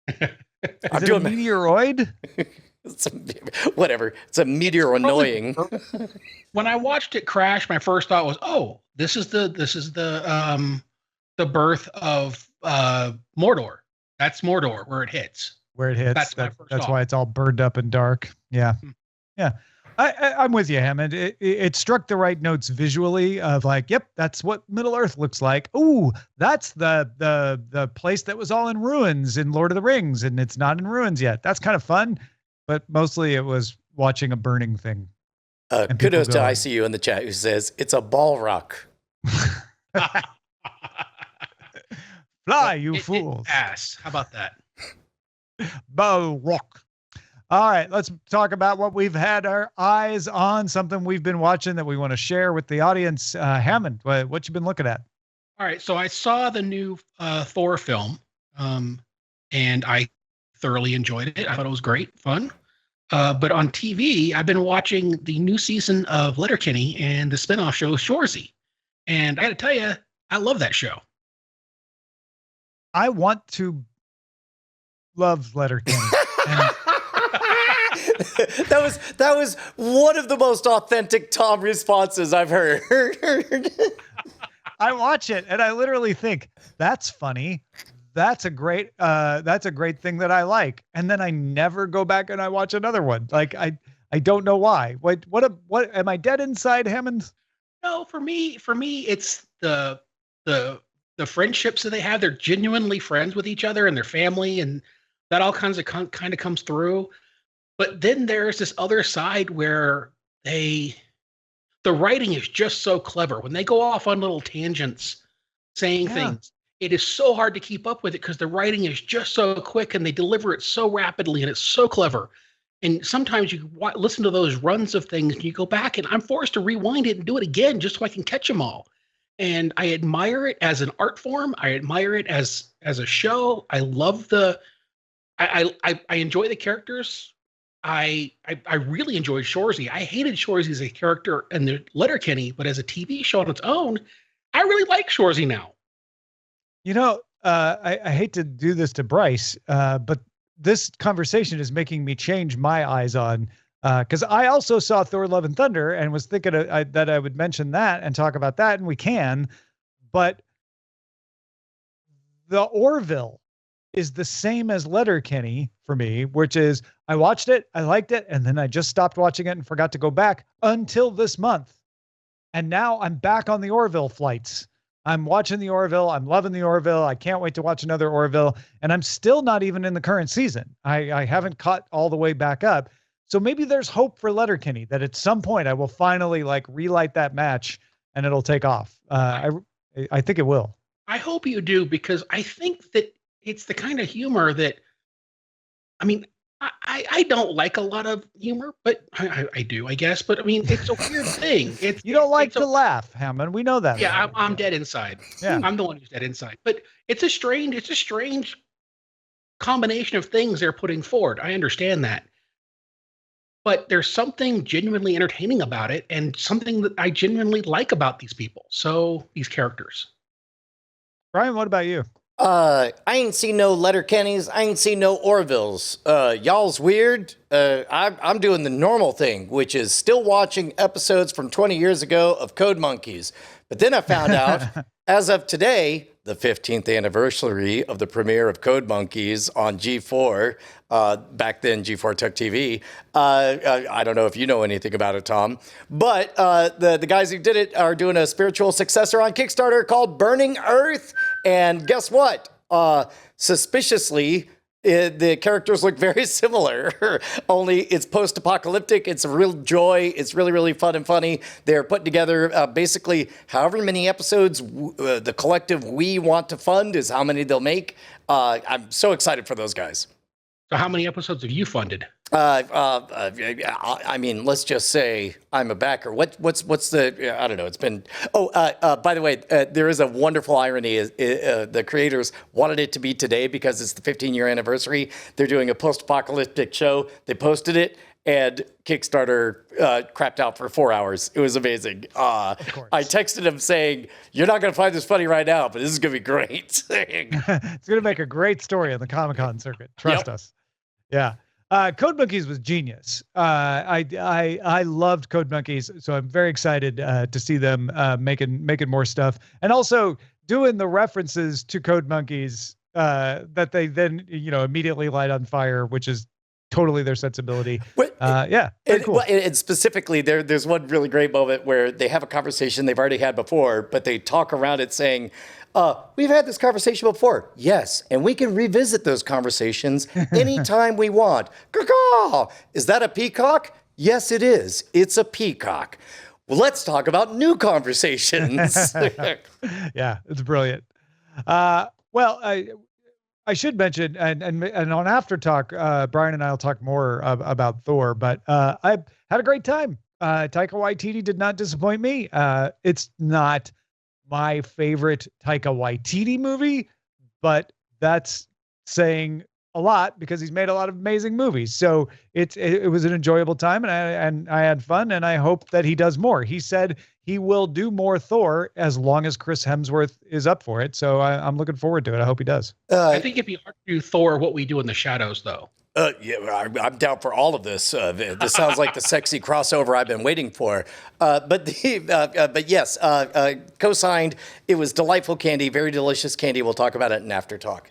Is it a meteoroid?
Whatever. It's a meteor annoying.
When I watched it crash, my first thought was, "Oh, this is the birth of Mordor. That's Mordor where it hits."
Where it hits. That's why it's all burned up and dark. Yeah, yeah. I'm with you, Hammond. It struck the right notes visually of like, yep, that's what Middle Earth looks like. Ooh, that's the place that was all in ruins in Lord of the Rings, and it's not in ruins yet. That's kind of fun, but mostly it was watching a burning thing.
Kudos to ICU in the chat who says it's a ball rock.
Fly,
you fools!
Ass. How about that?
Ball rock. All right, let's talk about what we've had our eyes on, something we've been watching that we want to share with the audience. Hammond, what you been looking at?
All right, so I saw the new Thor film, and I thoroughly enjoyed it. I thought it was great, fun. But on TV, I've been watching the new season of Letterkenny and the spinoff show Shoresy. And I got to tell you, I love that show.
I want to love Letterkenny.
That was one of the most authentic Tom responses I've heard.
I watch it and I literally think, that's funny. That's a great thing that I like. And then I never go back and I watch another one. Like I don't know why. What am I dead inside, Hammond?
No, for me it's the friendships that they have. They're genuinely friends with each other and their family, and that all kind of comes through. But then there's this other side where the writing is just so clever. When they go off on little tangents saying things, it is so hard to keep up with it because the writing is just so quick and they deliver it so rapidly and it's so clever. And sometimes you listen to those runs of things and you go back and I'm forced to rewind it and do it again just so I can catch them all. And I admire it as an art form. I admire it as a show. I love I enjoy the characters. I really enjoyed Shoresy. I hated Shoresy as a character in the Letterkenny, but as a TV show on its own, I really like Shorzy now.
You know, I hate to do this to Bryce, but this conversation is making me change my eyes on, because I also saw Thor: Love and Thunder and was thinking that I would mention that and talk about that, and we can, but the Orville is the same as Letterkenny for me, which is I watched it, I liked it, and then I just stopped watching it and forgot to go back until this month. And now I'm back on the Orville flights. I'm watching the Orville. I'm loving the Orville. I can't wait to watch another Orville. And I'm still not even in the current season. I haven't caught all the way back up. So maybe there's hope for Letterkenny that at some point I will finally like relight that match and it'll take off. I think it will.
I hope you do, because I think that it's the kind of humor that, I mean, I don't like a lot of humor, but I do, I guess. But I mean, it's a weird thing.
You don't like to laugh, Hammond. We know that.
Yeah, I'm dead inside.
Yeah.
I'm the one who's dead inside. But it's a strange combination of things they're putting forward. I understand that. But there's something genuinely entertaining about it, and something that I genuinely like about these people. So these characters.
Brian, what about you?
I ain't seen no Letterkennys. I ain't seen no Orvilles. Y'all's weird. I'm doing the normal thing, which is still watching episodes from 20 years ago of Code Monkeys. But then I found out, as of today, the 15th anniversary of the premiere of Code Monkeys on G4, back then G4 Tech TV. I don't know if you know anything about it, Tom, but the guys who did it are doing a spiritual successor on Kickstarter called Burning Earth. And guess what? Suspiciously, the characters look very similar, only it's post-apocalyptic. It's a real joy. It's really, really fun and funny. They're putting together basically however many episodes the collective we want to fund is how many they'll make. I'm so excited for those guys.
So how many episodes have you funded?
I mean, let's just say I'm a backer. What's the, I don't know. It's been, by the way, there is a wonderful irony. The creators wanted it to be today because it's the 15-year anniversary. They're doing a post-apocalyptic show. They posted it, and Kickstarter crapped out for 4 hours. It was amazing. I texted him saying, "You're not going to find this funny right now, but this is going to be great."
It's going to make a great story on the Comic-Con circuit. Trust us. Yeah. Code Monkeys was genius. I loved Code Monkeys, so I'm very excited to see them making more stuff, and also doing the references to Code Monkeys that they then immediately light on fire, which is totally their sensibility. Yeah, cool.
And specifically, there's one really great moment where they have a conversation they've already had before, but they talk around it saying, we've had this conversation before. Yes, and we can revisit those conversations anytime we want. Caw-caw! Is that a peacock? Yes, it is. It's a peacock. Well, let's talk about new conversations.
Yeah, it's brilliant. Well, I should mention, and on After Talk, Brian and I will talk more about Thor, but I had a great time. Taika Waititi did not disappoint me. It's not my favorite Taika Waititi movie, but that's saying a lot because he's made a lot of amazing movies. So it was an enjoyable time, and I had fun, and I hope that he does more. He said he will do more Thor as long as Chris Hemsworth is up for it. So I'm looking forward to it. I hope he does.
I think it'd be hard to do Thor: What We Do in the Shadows, though.
Yeah, I'm down for all of this. This sounds like the sexy crossover I've been waiting for. But yes, co-signed. It was delightful candy, very delicious candy. We'll talk about it in After Talk.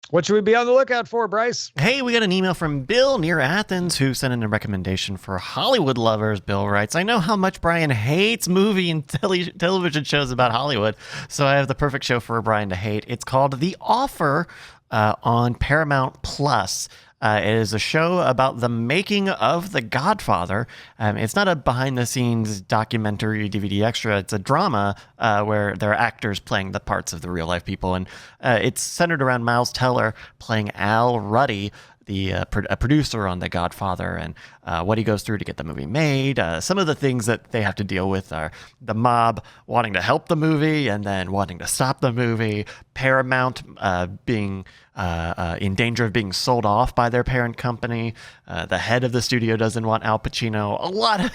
What should we be on the lookout for, Bryce?
Hey, we got an email from Bill near Athens who sent in a recommendation for Hollywood lovers. Bill writes, "I know how much Brian hates movie and television shows about Hollywood, so I have the perfect show for Brian to hate. It's called The Offer on Paramount Plus. It is a show about the making of The Godfather. It's not a behind-the-scenes documentary DVD extra. It's a drama where there are actors playing the parts of the real-life people. And it's centered around Miles Teller playing Al Ruddy, a producer on The Godfather. And what he goes through to get the movie made. Some of the things that they have to deal with are the mob wanting to help the movie and then wanting to stop the movie, Paramount being in danger of being sold off by their parent company. The head of the studio doesn't want Al Pacino. A lot of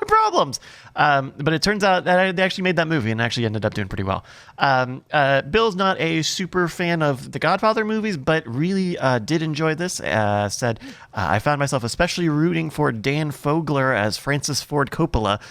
problems. But it turns out that they actually made that movie and actually ended up doing pretty well. Bill's not a super fan of the Godfather movies, but really did enjoy this. Said, I found myself especially rooting for Dan Fogler as Francis Ford Coppola,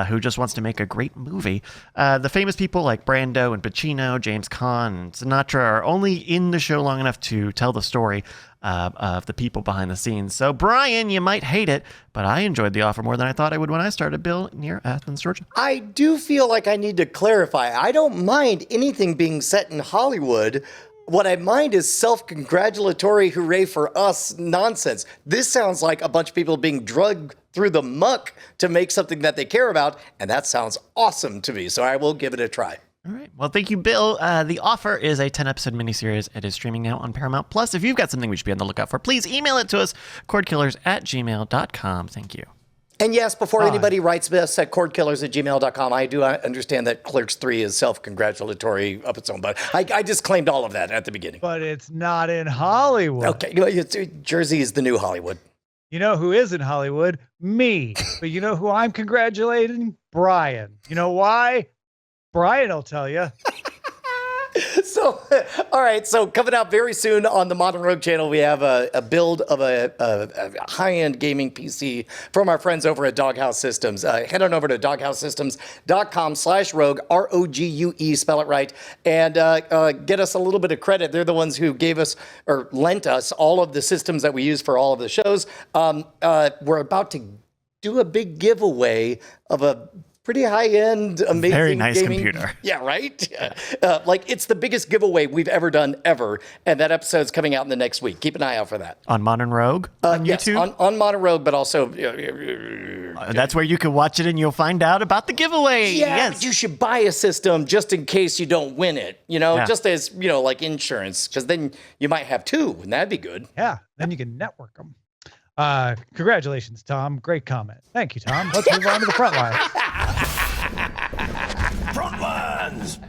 who just wants to make a great movie. The famous people like Brando and Pacino, James Caan, and Sinatra are only in the show long enough to tell the story of the people behind the scenes. So, Brian, you might hate it, but I enjoyed the offer more than I thought I would when I started Bill near Athens, Georgia.
I do feel like I need to clarify. I don't mind anything being set in Hollywood. What I mind is self-congratulatory hooray for us nonsense. This sounds like a bunch of people being drugged through the muck to make something that they care about, and that sounds awesome to me, so I will give it a try.
All right. Well, thank you, Bill. The Offer is a 10-episode miniseries. It is streaming now on Paramount Plus. If you've got something we should be on the lookout for, please email it to us, cordkillers@gmail.com. Thank you.
And yes, before anybody writes us at cordkillers@gmail.com, I do understand that Clerks 3 is self-congratulatory up its own butt. I disclaimed all of that at the beginning.
But it's not in Hollywood.
Okay, Jersey is the new Hollywood.
You know who is in Hollywood? Me. But you know who I'm congratulating? Brian. You know why? Brian will tell you.
So, all right. So coming out very soon on the Modern Rogue channel, we have a build of a high-end gaming PC from our friends over at Doghouse Systems. Head on over to doghousessystems.com/rogue, ROGUE, spell it right, and get us a little bit of credit. They're the ones who gave us or lent us all of the systems that we use for all of the shows. We're about to do a big giveaway of a pretty high-end, amazing
very nice
gaming
computer.
Yeah, right? Like, it's the biggest giveaway we've ever done, ever. And that episode's coming out in the next week. Keep an eye out for that.
On Modern Rogue? On
yes,
YouTube?
on Modern Rogue, but also...
That's where you can watch it and you'll find out about the giveaway.
Yeah,
yes.
you should buy a system just in case you don't win it.
Yeah.
Just as, like insurance. Because then you might have two, and that'd be good.
Yeah, then you can network them. Congratulations, Tom. Great comment. Thank you, Tom. Let's move on to the front line.
Frontlines!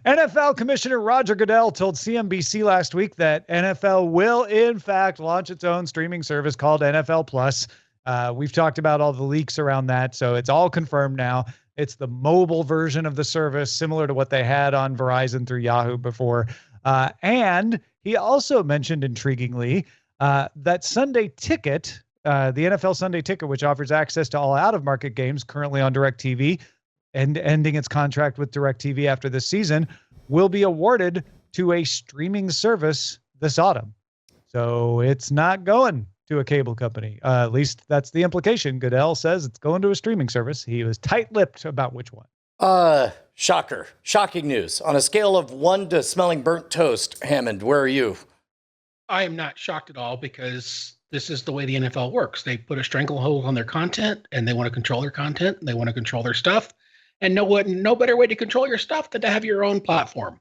NFL Commissioner Roger Goodell told CNBC last week that NFL will, in fact, launch its own streaming service called NFL Plus. We've talked about all the leaks around that, so it's all confirmed now. It's the mobile version of the service, similar to what they had on Verizon through Yahoo before. And he also mentioned, intriguingly, that Sunday Ticket, the NFL Sunday Ticket, which offers access to all out-of-market games currently on DirecTV and ending its contract with DirecTV after this season, will be awarded to a streaming service this autumn. So it's not going to a cable company. At least that's the implication. Goodell says it's going to a streaming service. He was tight-lipped about which one.
Shocker. Shocking news. On a scale of 1 to smelling burnt toast, Hammond, where are you?
I am not shocked at all because this is the way the NFL works. They put a stranglehold on their content and they want to control their content. And they want to control their stuff. And no better way to control your stuff than to have your own platform.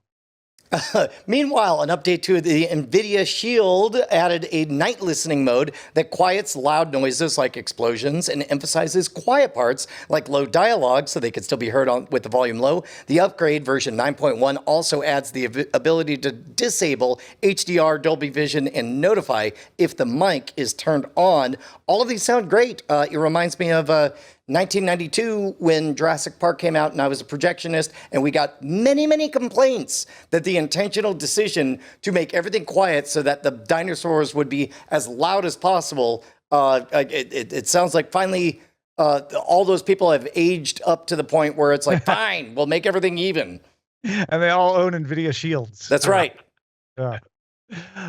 Meanwhile, an update to the NVIDIA Shield added a night listening mode that quiets loud noises like explosions and emphasizes quiet parts like low dialogue so they can still be heard with the volume low. The upgrade version 9.1 also adds the ability to disable HDR, Dolby Vision, and notify if the mic is turned on. All of these sound great. It reminds me of 1992 when Jurassic Park came out and I was a projectionist, and we got many, many complaints that the intentional decision to make everything quiet so that the dinosaurs would be as loud as possible, it sounds like finally all those people have aged up to the point where it's like, fine, we'll make everything even.
And they all own NVIDIA Shields.
That's right.
Yeah.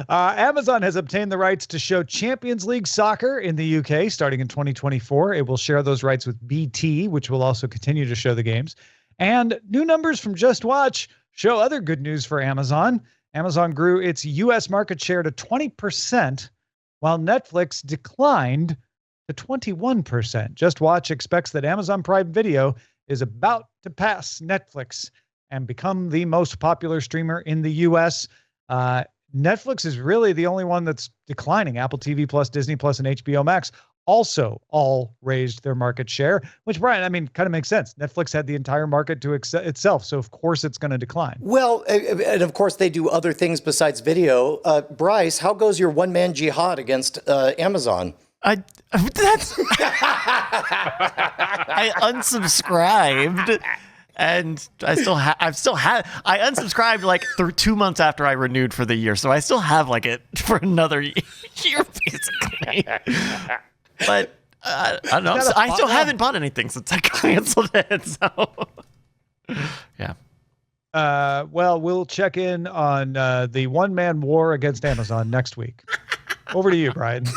Amazon has obtained the rights to show Champions League soccer in the UK starting in 2024. It will share those rights with BT, which will also continue to show the games. And new numbers from Just Watch show other good news for Amazon. Amazon grew its US market share to 20%, while Netflix declined to 21%. Just Watch expects that Amazon Prime Video is about to pass Netflix and become the most popular streamer in the US. Netflix is really the only one that's declining. Apple TV Plus, Disney Plus, and HBO Max also all raised their market share, which, Brian, I mean, kind of makes sense. Netflix had the entire market to itself, so of course it's going to decline.
Well, and of course they do other things besides video. Bryce, how goes your one-man jihad against Amazon?
I unsubscribed, and I unsubscribed like 2 months after I renewed for the year, so I still have like it for another year basically. But I don't know. I still haven't bought anything since I canceled it. So yeah.
Well, we'll check in on the one-man war against Amazon next week. Over to you, Brian.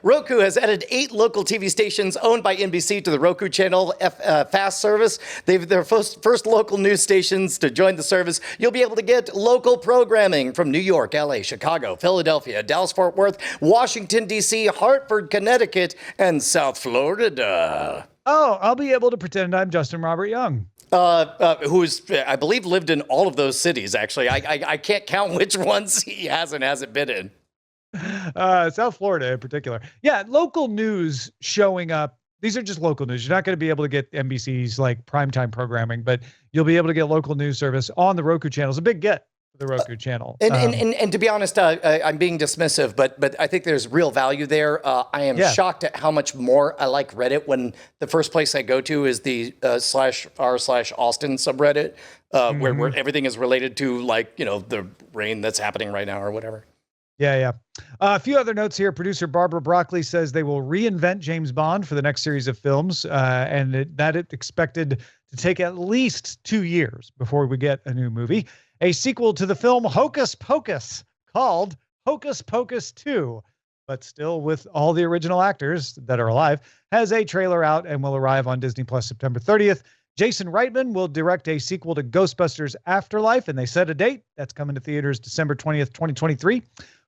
Roku has added 8 local TV stations owned by NBC to the Roku channel FAST service. They've their first local news stations to join the service. You'll be able to get local programming from New York, LA, Chicago, Philadelphia, Dallas-Fort Worth, Washington, D.C., Hartford, Connecticut, and South Florida.
Oh, I'll be able to pretend I'm Justin Robert Young.
Who's, I believe, lived in all of those cities, actually. I can't count which ones he has and hasn't been in.
South Florida in particular. Yeah, local news showing up. These are just local news. You're not going to be able to get NBC's like primetime programming, but you'll be able to get local news service on the Roku channel. It's a big get for the Roku channel.
And to be honest, I'm being dismissive, but I think there's real value there. I am shocked at how much more I like Reddit when the first place I go to is the /r/Austin subreddit, where everything is related to, like, the rain that's happening right now or whatever.
Yeah. A few other notes here. Producer Barbara Broccoli says they will reinvent James Bond for the next series of films, and it's expected to take at least 2 years before we get a new movie. A sequel to the film Hocus Pocus, called Hocus Pocus 2, but still with all the original actors that are alive, has a trailer out and will arrive on Disney Plus September 30th. Jason Reitman will direct a sequel to Ghostbusters Afterlife, and they set a date. That's coming to theaters December 20th, 2023.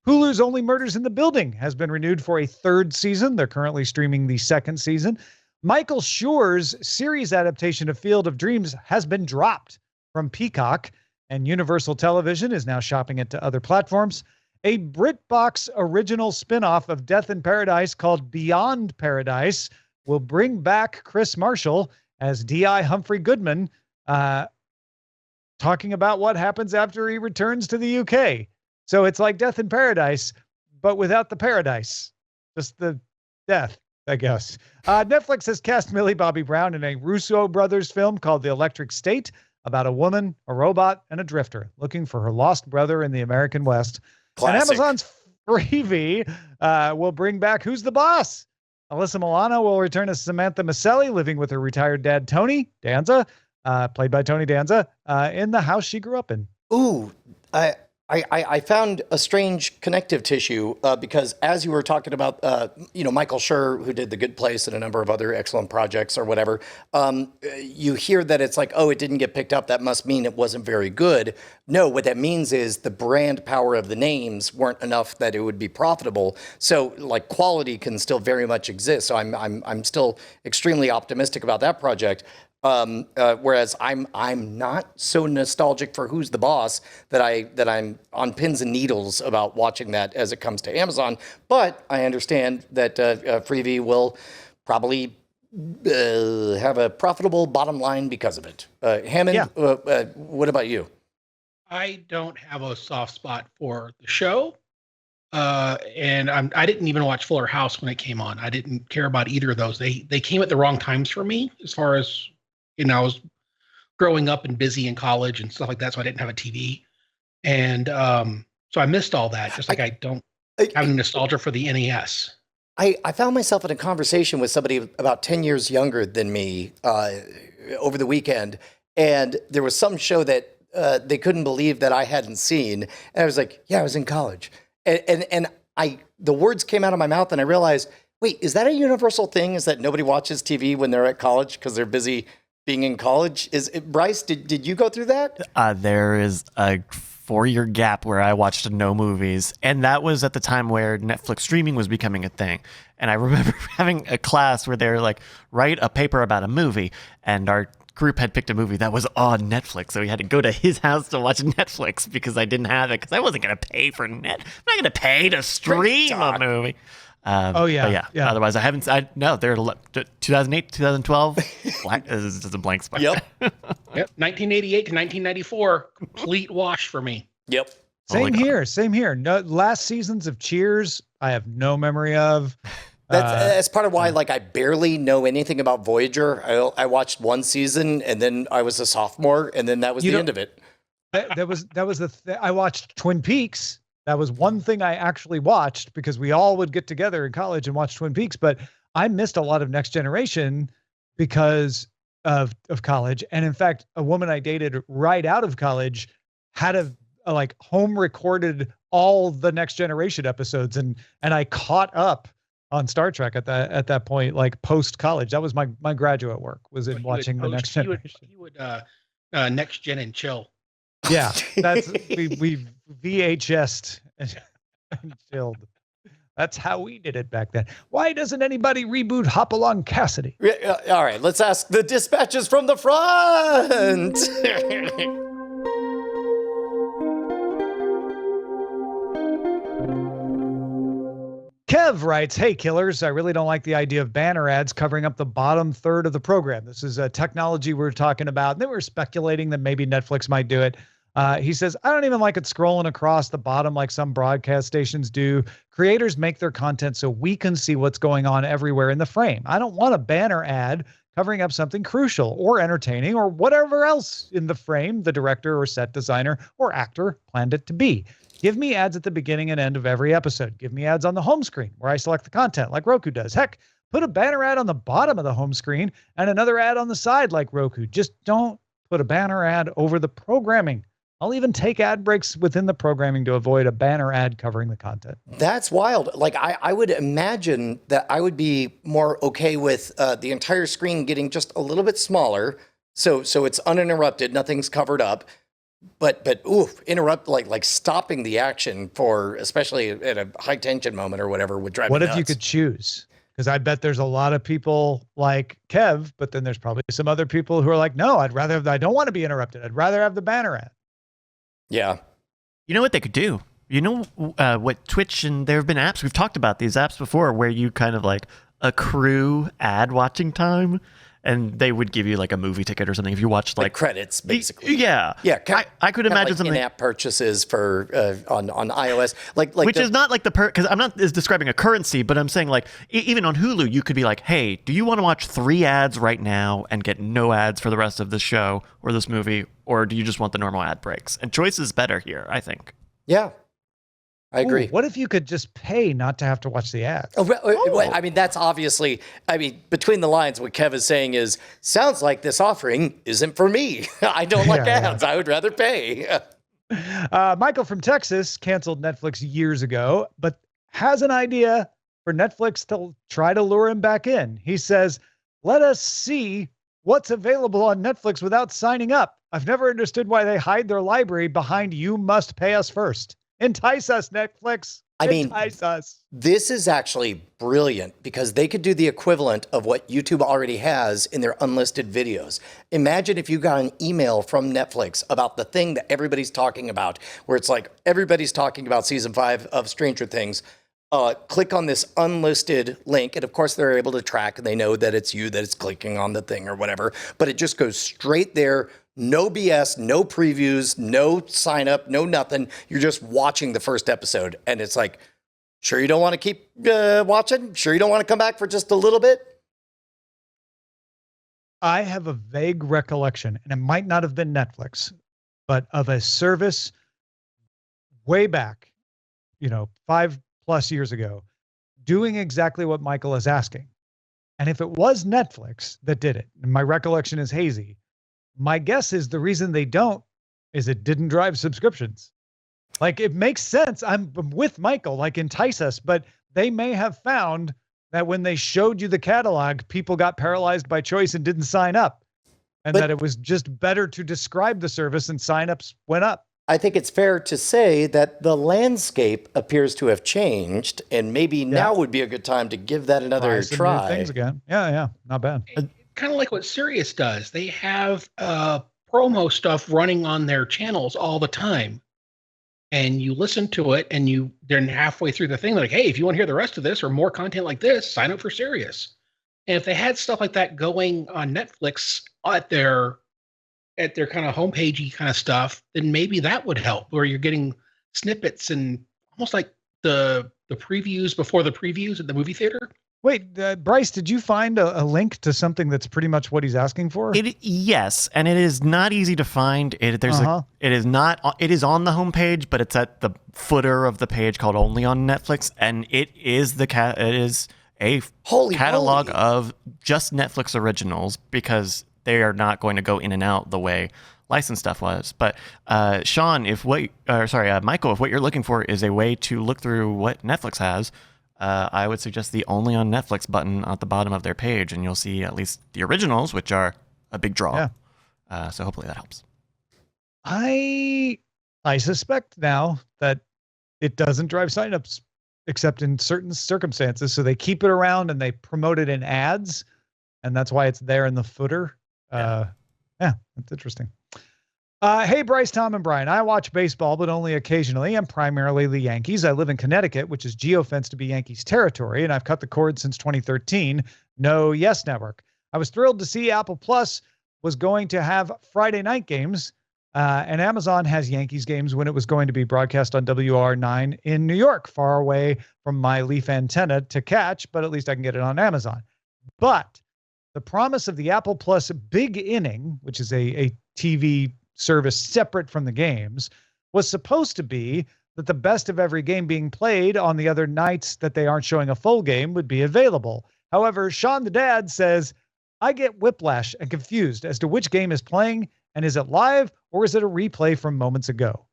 Hulu's Only Murders in the Building has been renewed for a 3rd season. They're currently streaming the 2nd season. Michael Schur's series adaptation of Field of Dreams has been dropped from Peacock, and Universal Television is now shopping it to other platforms. A BritBox original spinoff of Death in Paradise called Beyond Paradise will bring back Chris Marshall as D.I. Humphrey Goodman, talking about what happens after he returns to the UK. So it's like Death in Paradise, but without the paradise. Just the death, I guess. Netflix has cast Millie Bobby Brown in a Russo brothers film called The Electric State, about a woman, a robot, and a drifter looking for her lost brother in the American West. Classic. And Amazon's Freevee will bring back Who's the Boss? Alyssa Milano will return as Samantha Maselli, living with her retired dad, Tony Danza, played by Tony Danza, in the house she grew up in.
Ooh, I found a strange connective tissue because as you were talking about, Michael Schur, who did The Good Place and a number of other excellent projects or whatever, you hear that it's like, oh, it didn't get picked up. That must mean it wasn't very good. No, what that means is the brand power of the names weren't enough that it would be profitable. So, like, quality can still very much exist. So I'm still extremely optimistic about that project. Whereas I'm not so nostalgic for Who's the Boss that I'm on pins and needles about watching that as it comes to Amazon. But I understand that Freevee will probably have a profitable bottom line because of it. Hammond, what about you?
I don't have a soft spot for the show. And I didn't even watch Fuller House when it came on. I didn't care about either of those. They came at the wrong times for me as far as, I was growing up and busy in college and stuff like that, so I didn't have a TV. And so I missed all that, just like I don't have any nostalgia for the NES.
I found myself in a conversation with somebody about 10 years younger than me over the weekend, and there was some show that they couldn't believe that I hadn't seen. And I was like, yeah, I was in college. And the words came out of my mouth, and I realized, wait, is that a universal thing? Is that nobody watches TV when they're at college because they're busy being in college? Bryce, did you go through that?
There is a 4-year gap where I watched no movies, and that was at the time where Netflix streaming was becoming a thing. And I remember having a class where they were like, write a paper about a movie, and our group had picked a movie that was on Netflix, so we had to go to his house to watch Netflix because I didn't have it, because I wasn't going to pay for I'm not going to pay to stream a movie.
Oh, yeah.
But
Yeah.
Otherwise, no, they're 2008, 2012. This is just a blank spot.
Yep.
Yep. 1988 to 1994, complete wash for me.
Yep.
Same here. Same here. No, last seasons of Cheers, I have no memory of.
That's part of why, like, I barely know anything about Voyager. I watched one season, and then I was a sophomore, and then that was the end of it.
That was I watched Twin Peaks. That was one thing I actually watched because we all would get together in college and watch Twin Peaks. But I missed a lot of Next Generation because of college. And in fact, a woman I dated right out of college had a like home recorded all the Next Generation episodes, and I caught up on Star Trek at that point, like post college. That was my graduate work, was in watching the Next Generation.
He would Next Gen and chill.
Yeah, that's we VHS'd and chilled. That's how we did it back then. Why doesn't anybody reboot Hopalong Cassidy?
All right, let's ask the dispatches from the front.
Kev writes, "Hey, killers, I really don't like the idea of banner ads covering up the bottom third of the program. This is a technology we're talking about. And then we're speculating that maybe Netflix might do it." He says, "I don't even like it scrolling across the bottom like some broadcast stations do. Creators make their content so we can see what's going on everywhere in the frame. I don't want a banner ad covering up something crucial or entertaining or whatever else in the frame the director or set designer or actor planned it to be. Give me ads at the beginning and end of every episode. Give me ads on the home screen where I select the content like Roku does. Heck, put a banner ad on the bottom of the home screen and another ad on the side like Roku. Just don't put a banner ad over the programming. I'll even take ad breaks within the programming to avoid a banner ad covering the content."
That's wild. Like, I would imagine that I would be more okay with the entire screen getting just a little bit smaller, so it's uninterrupted, nothing's covered up. But interrupt, like stopping the action for, especially at a high tension moment or whatever, would drive me nuts.
What if you could choose? Because I bet there's a lot of people like Kev, but then there's probably some other people who are like, no, I don't want to be interrupted. I'd rather have the banner ad.
Yeah.
You know what they could do? You know what Twitch, and there have been apps, we've talked about these apps before, where you kind of like accrue ad watching time, and they would give you like a movie ticket or something if you watched like
credits, basically.
Yeah. I could imagine something
in-app purchases for on iOS, like
which is not like because I'm not is describing a currency, but I'm saying like even on Hulu you could be like, hey, do you want to watch 3 ads right now and get no ads for the rest of the show or this movie, or do you just want the normal ad breaks? And choice is better here, I think.
Yeah. I agree.
What if you could just pay not to have to watch the ads?
I mean, that's obviously, between the lines, what Kev is saying is, sounds like this offering isn't for me. I don't like ads. I would rather pay.
Michael from Texas canceled Netflix years ago, but has an idea for Netflix to try to lure him back in. He says, "Let us see what's available on Netflix without signing up. I've never understood why they hide their library behind 'you must pay us first.' Entice us, Netflix. Entice us."
This is actually brilliant because they could do the equivalent of what YouTube already has in their unlisted videos. Imagine if you got an email from Netflix about the thing that everybody's talking about, where it's like everybody's talking about season 5 of Stranger Things. Click on this unlisted link, and of course they're able to track, and they know that it's you that is clicking on the thing or whatever, but it just goes straight there. No BS, no previews, no sign up, no nothing. You're just watching the first episode, and it's like, sure you don't want to keep watching? Sure you don't want to come back for just a little bit?
I have a vague recollection, and it might not have been Netflix, but of a service way back, 5+ years ago, doing exactly what Michael is asking. And if it was Netflix that did it, and my recollection is hazy, my guess is the reason they don't is it didn't drive subscriptions. Like, it makes sense. I'm with Michael, like, entice us, but they may have found that when they showed you the catalog, people got paralyzed by choice and didn't sign up. And that it was just better to describe the service, and signups went up.
I think it's fair to say that the landscape appears to have changed, and maybe now would be a good time to give that another try.
Things again. Yeah, not bad.
Kind of like what Sirius does. They have promo stuff running on their channels all the time. and you listen to it, and they're halfway through the thing, they're like, hey, if you want to hear the rest of this or more content like this, sign up for Sirius. And if they had stuff like that going on Netflix at their kind of homepagey kind of stuff, then maybe that would help, where you're getting snippets and almost like the previews before the previews at the movie theater.
Wait, Bryce, did you find a link to something that's pretty much what he's asking for?
Yes, and it is not easy to find. It is on the homepage, but it's at the footer of the page called Only on Netflix, and it is a catalog of just Netflix originals, because they are not going to go in and out the way licensed stuff was. But Sean, Michael, if what you're looking for is a way to look through what Netflix has, I would suggest the Only on Netflix button at the bottom of their page, and you'll see at least the originals, which are a big draw. Yeah. So hopefully that helps.
I suspect now that it doesn't drive signups except in certain circumstances. So they keep it around and they promote it in ads, and that's why it's there in the footer. Yeah, that's interesting. Hey, Bryce, Tom, and Brian. I watch baseball, but only occasionally. I'm primarily the Yankees. I live in Connecticut, which is geofenced to be Yankees territory, and I've cut the cord since 2013. No Yes Network. I was thrilled to see Apple Plus was going to have Friday night games, and Amazon has Yankees games when it was going to be broadcast on WR9 in New York, far away from my Leaf antenna to catch, but at least I can get it on Amazon. But the promise of the Apple Plus Big Inning, which is a TV service separate from the games, was supposed to be that the best of every game being played on the other nights that they aren't showing a full game would be available. However, Sean the dad says, I get whiplash and confused as to which game is playing, and is it live or is it a replay from moments ago?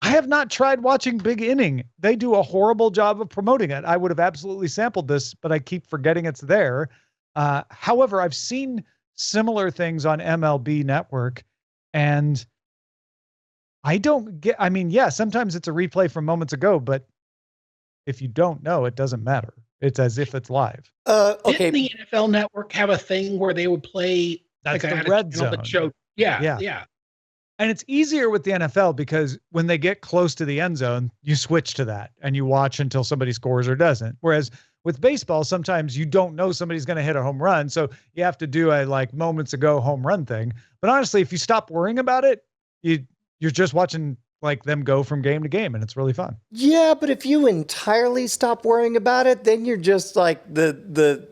I have not tried watching Big Inning. They do a horrible job of promoting it. I would have absolutely sampled this, but I keep forgetting it's there. However, I've seen similar things on MLB Network, and I don't get, sometimes it's a replay from moments ago, but if you don't know, it doesn't matter. It's as if it's live.
Okay. Didn't the NFL Network have a thing where they would play
the red zone?
Yeah.
And it's easier with the NFL because when they get close to the end zone, you switch to that and you watch until somebody scores or doesn't. Whereas with baseball, sometimes you don't know somebody's going to hit a home run. So you have to do a moments ago home run thing. But honestly, if you stop worrying about it, you're just watching them go from game to game, and it's really fun.
Yeah, but if you entirely stop worrying about it, then you're just like the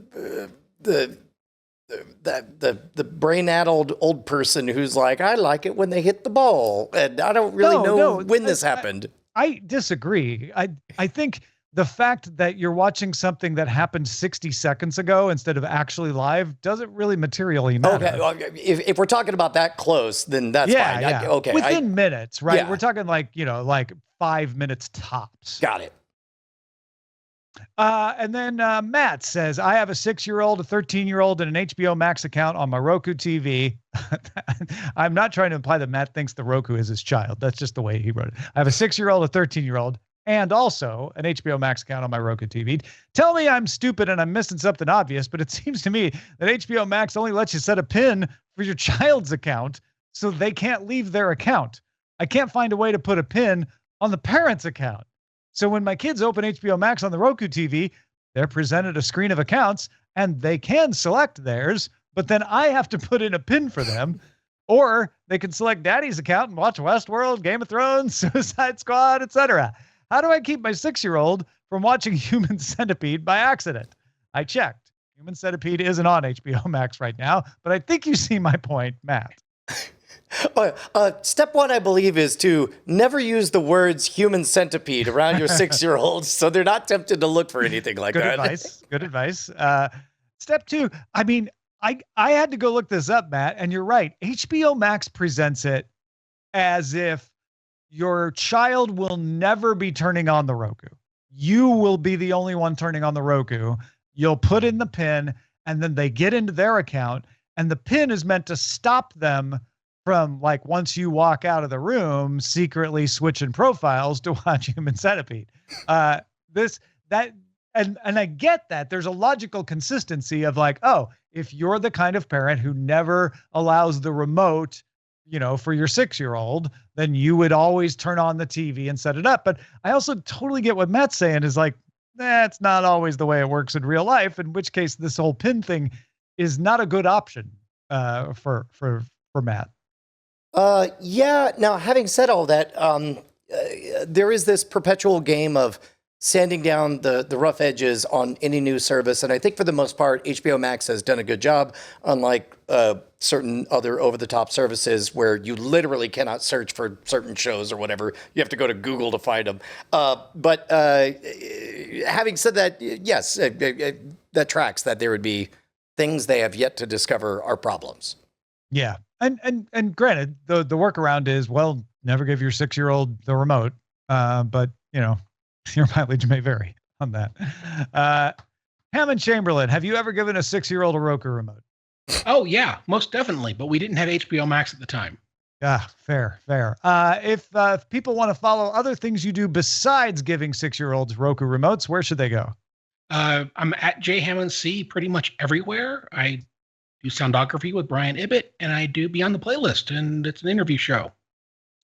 brain-addled old person who's like, I like it when they hit the ball, and I don't really know when this happened.
I disagree. I think the fact that you're watching something that happened 60 seconds ago instead of actually live doesn't really materially matter.
Okay, if we're talking about that close, then that's fine.
Yeah. Within minutes, right? Yeah. We're talking 5 minutes tops.
Got it.
And then Matt says, I have a 6-year-old, a 13-year-old, and an HBO Max account on my Roku TV. I'm not trying to imply that Matt thinks the Roku is his child. That's just the way he wrote it. I have a 6-year-old, a 13-year-old, and also an HBO Max account on my Roku TV. Tell me I'm stupid and I'm missing something obvious, but it seems to me that HBO Max only lets you set a PIN for your child's account, so they can't leave their account. I can't find a way to put a PIN on the parent's account. So when my kids open HBO Max on the Roku TV, they're presented a screen of accounts and they can select theirs, but then I have to put in a PIN for them. Or they can select daddy's account and watch Westworld, Game of Thrones, Suicide Squad, etc. How do I keep my 6-year-old from watching Human Centipede by accident? I checked. Human Centipede isn't on HBO Max right now, but I think you see my point, Matt.
Step one, I believe, is to never use the words human centipede around your 6-year-olds, so they're not tempted to look for anything like that.
Good advice. Step two, I had to go look this up, Matt, and you're right. HBO Max presents it as if your child will never be turning on the Roku. You will be the only one turning on the Roku. You'll put in the PIN, and then they get into their account, and the PIN is meant to stop them from, once you walk out of the room, secretly switching profiles to watch Human Centipede. And I get that. There's a logical consistency of if you're the kind of parent who never allows the remote for your 6-year-old, then you would always turn on the TV and set it up. But I also totally get what Matt's saying is like, that's not always the way it works in real life, in which case this whole pin thing is not a good option for Matt.
Yeah. Now, having said all that, there is this perpetual game of sanding down the rough edges on any new service. And I think for the most part, HBO Max has done a good job, unlike certain other over-the-top services where you literally cannot search for certain shows or whatever. You have to go to Google to find them. But having said that, yes, that tracks that there would be things they have yet to discover are problems.
Yeah. And granted, the workaround is, well, never give your 6-year-old the remote. But, your mileage may vary on that. Hammond Chamberlain, have you ever given a 6-year-old a Roku remote?
Oh, yeah, most definitely. But we didn't have HBO Max at the time.
Yeah, fair. If people want to follow other things you do besides giving 6-year-olds Roku remotes, where should they go?
I'm at JHammondC pretty much everywhere. I do soundography with Brian Ibbett, and I do Beyond the Playlist, and it's an interview show.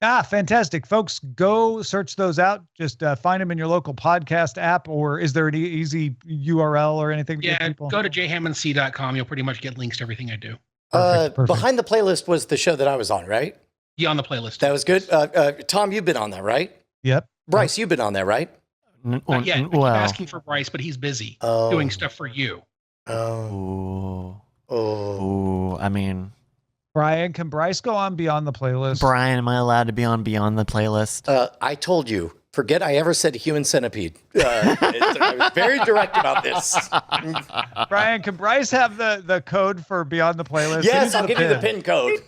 Fantastic. Folks, go search those out. Just find them in your local podcast app, or is there an easy URL or anything?
Yeah, go to jhammondc.com. You'll pretty much get links to everything I do.
Perfect.
Behind the Playlist was the show that I was on, right?
Beyond the Playlist.
That was good. Tom, you've been on that, right?
Yep.
Bryce, you've been on that, right?
Not yet. I keep asking for Bryce, but he's busy doing stuff for you.
Oh.
I mean,
Brian, can Bryce go on Beyond the Playlist?
Brian, am I allowed to be on Beyond the Playlist?
I told you. Forget I ever said human centipede. I was very direct about this.
Brian, can Bryce have the code for Beyond the Playlist?
Yes, I'll give you the pin code.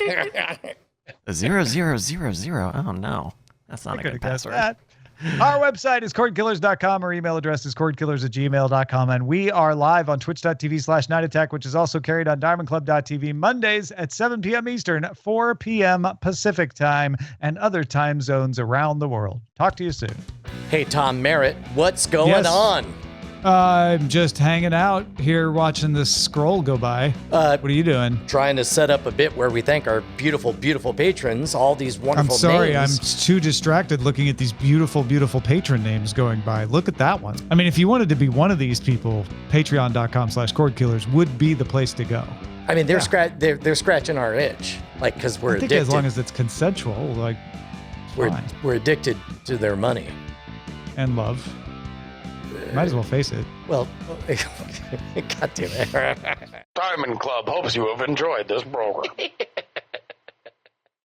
0000. Oh no, that's not a good password.
That. Our website is cordkillers.com. Our email address is cordkillers@gmail.com. And we are live on twitch.tv/Night Attack, which is also carried on diamondclub.tv Mondays at 7 p.m. Eastern, 4 p.m. Pacific time, and other time zones around the world. Talk to you soon.
Hey, Tom Merritt, what's going on?
I'm just hanging out here watching this scroll go by. What are you doing?
Trying to set up a bit where we thank our beautiful, beautiful patrons, all these wonderful
names. I'm sorry,
names.
I'm too distracted looking at these beautiful, beautiful patron names going by. Look at that one. I mean, if you wanted to be one of these people, patreon.com/cordkillers would be the place to go.
I mean, they're scratching our itch, like, because we're addicted.
As long as it's consensual, like,
we're addicted to their money.
And love. Might as well face it.
Well, God damn it.
Diamond Club hopes you have enjoyed this program.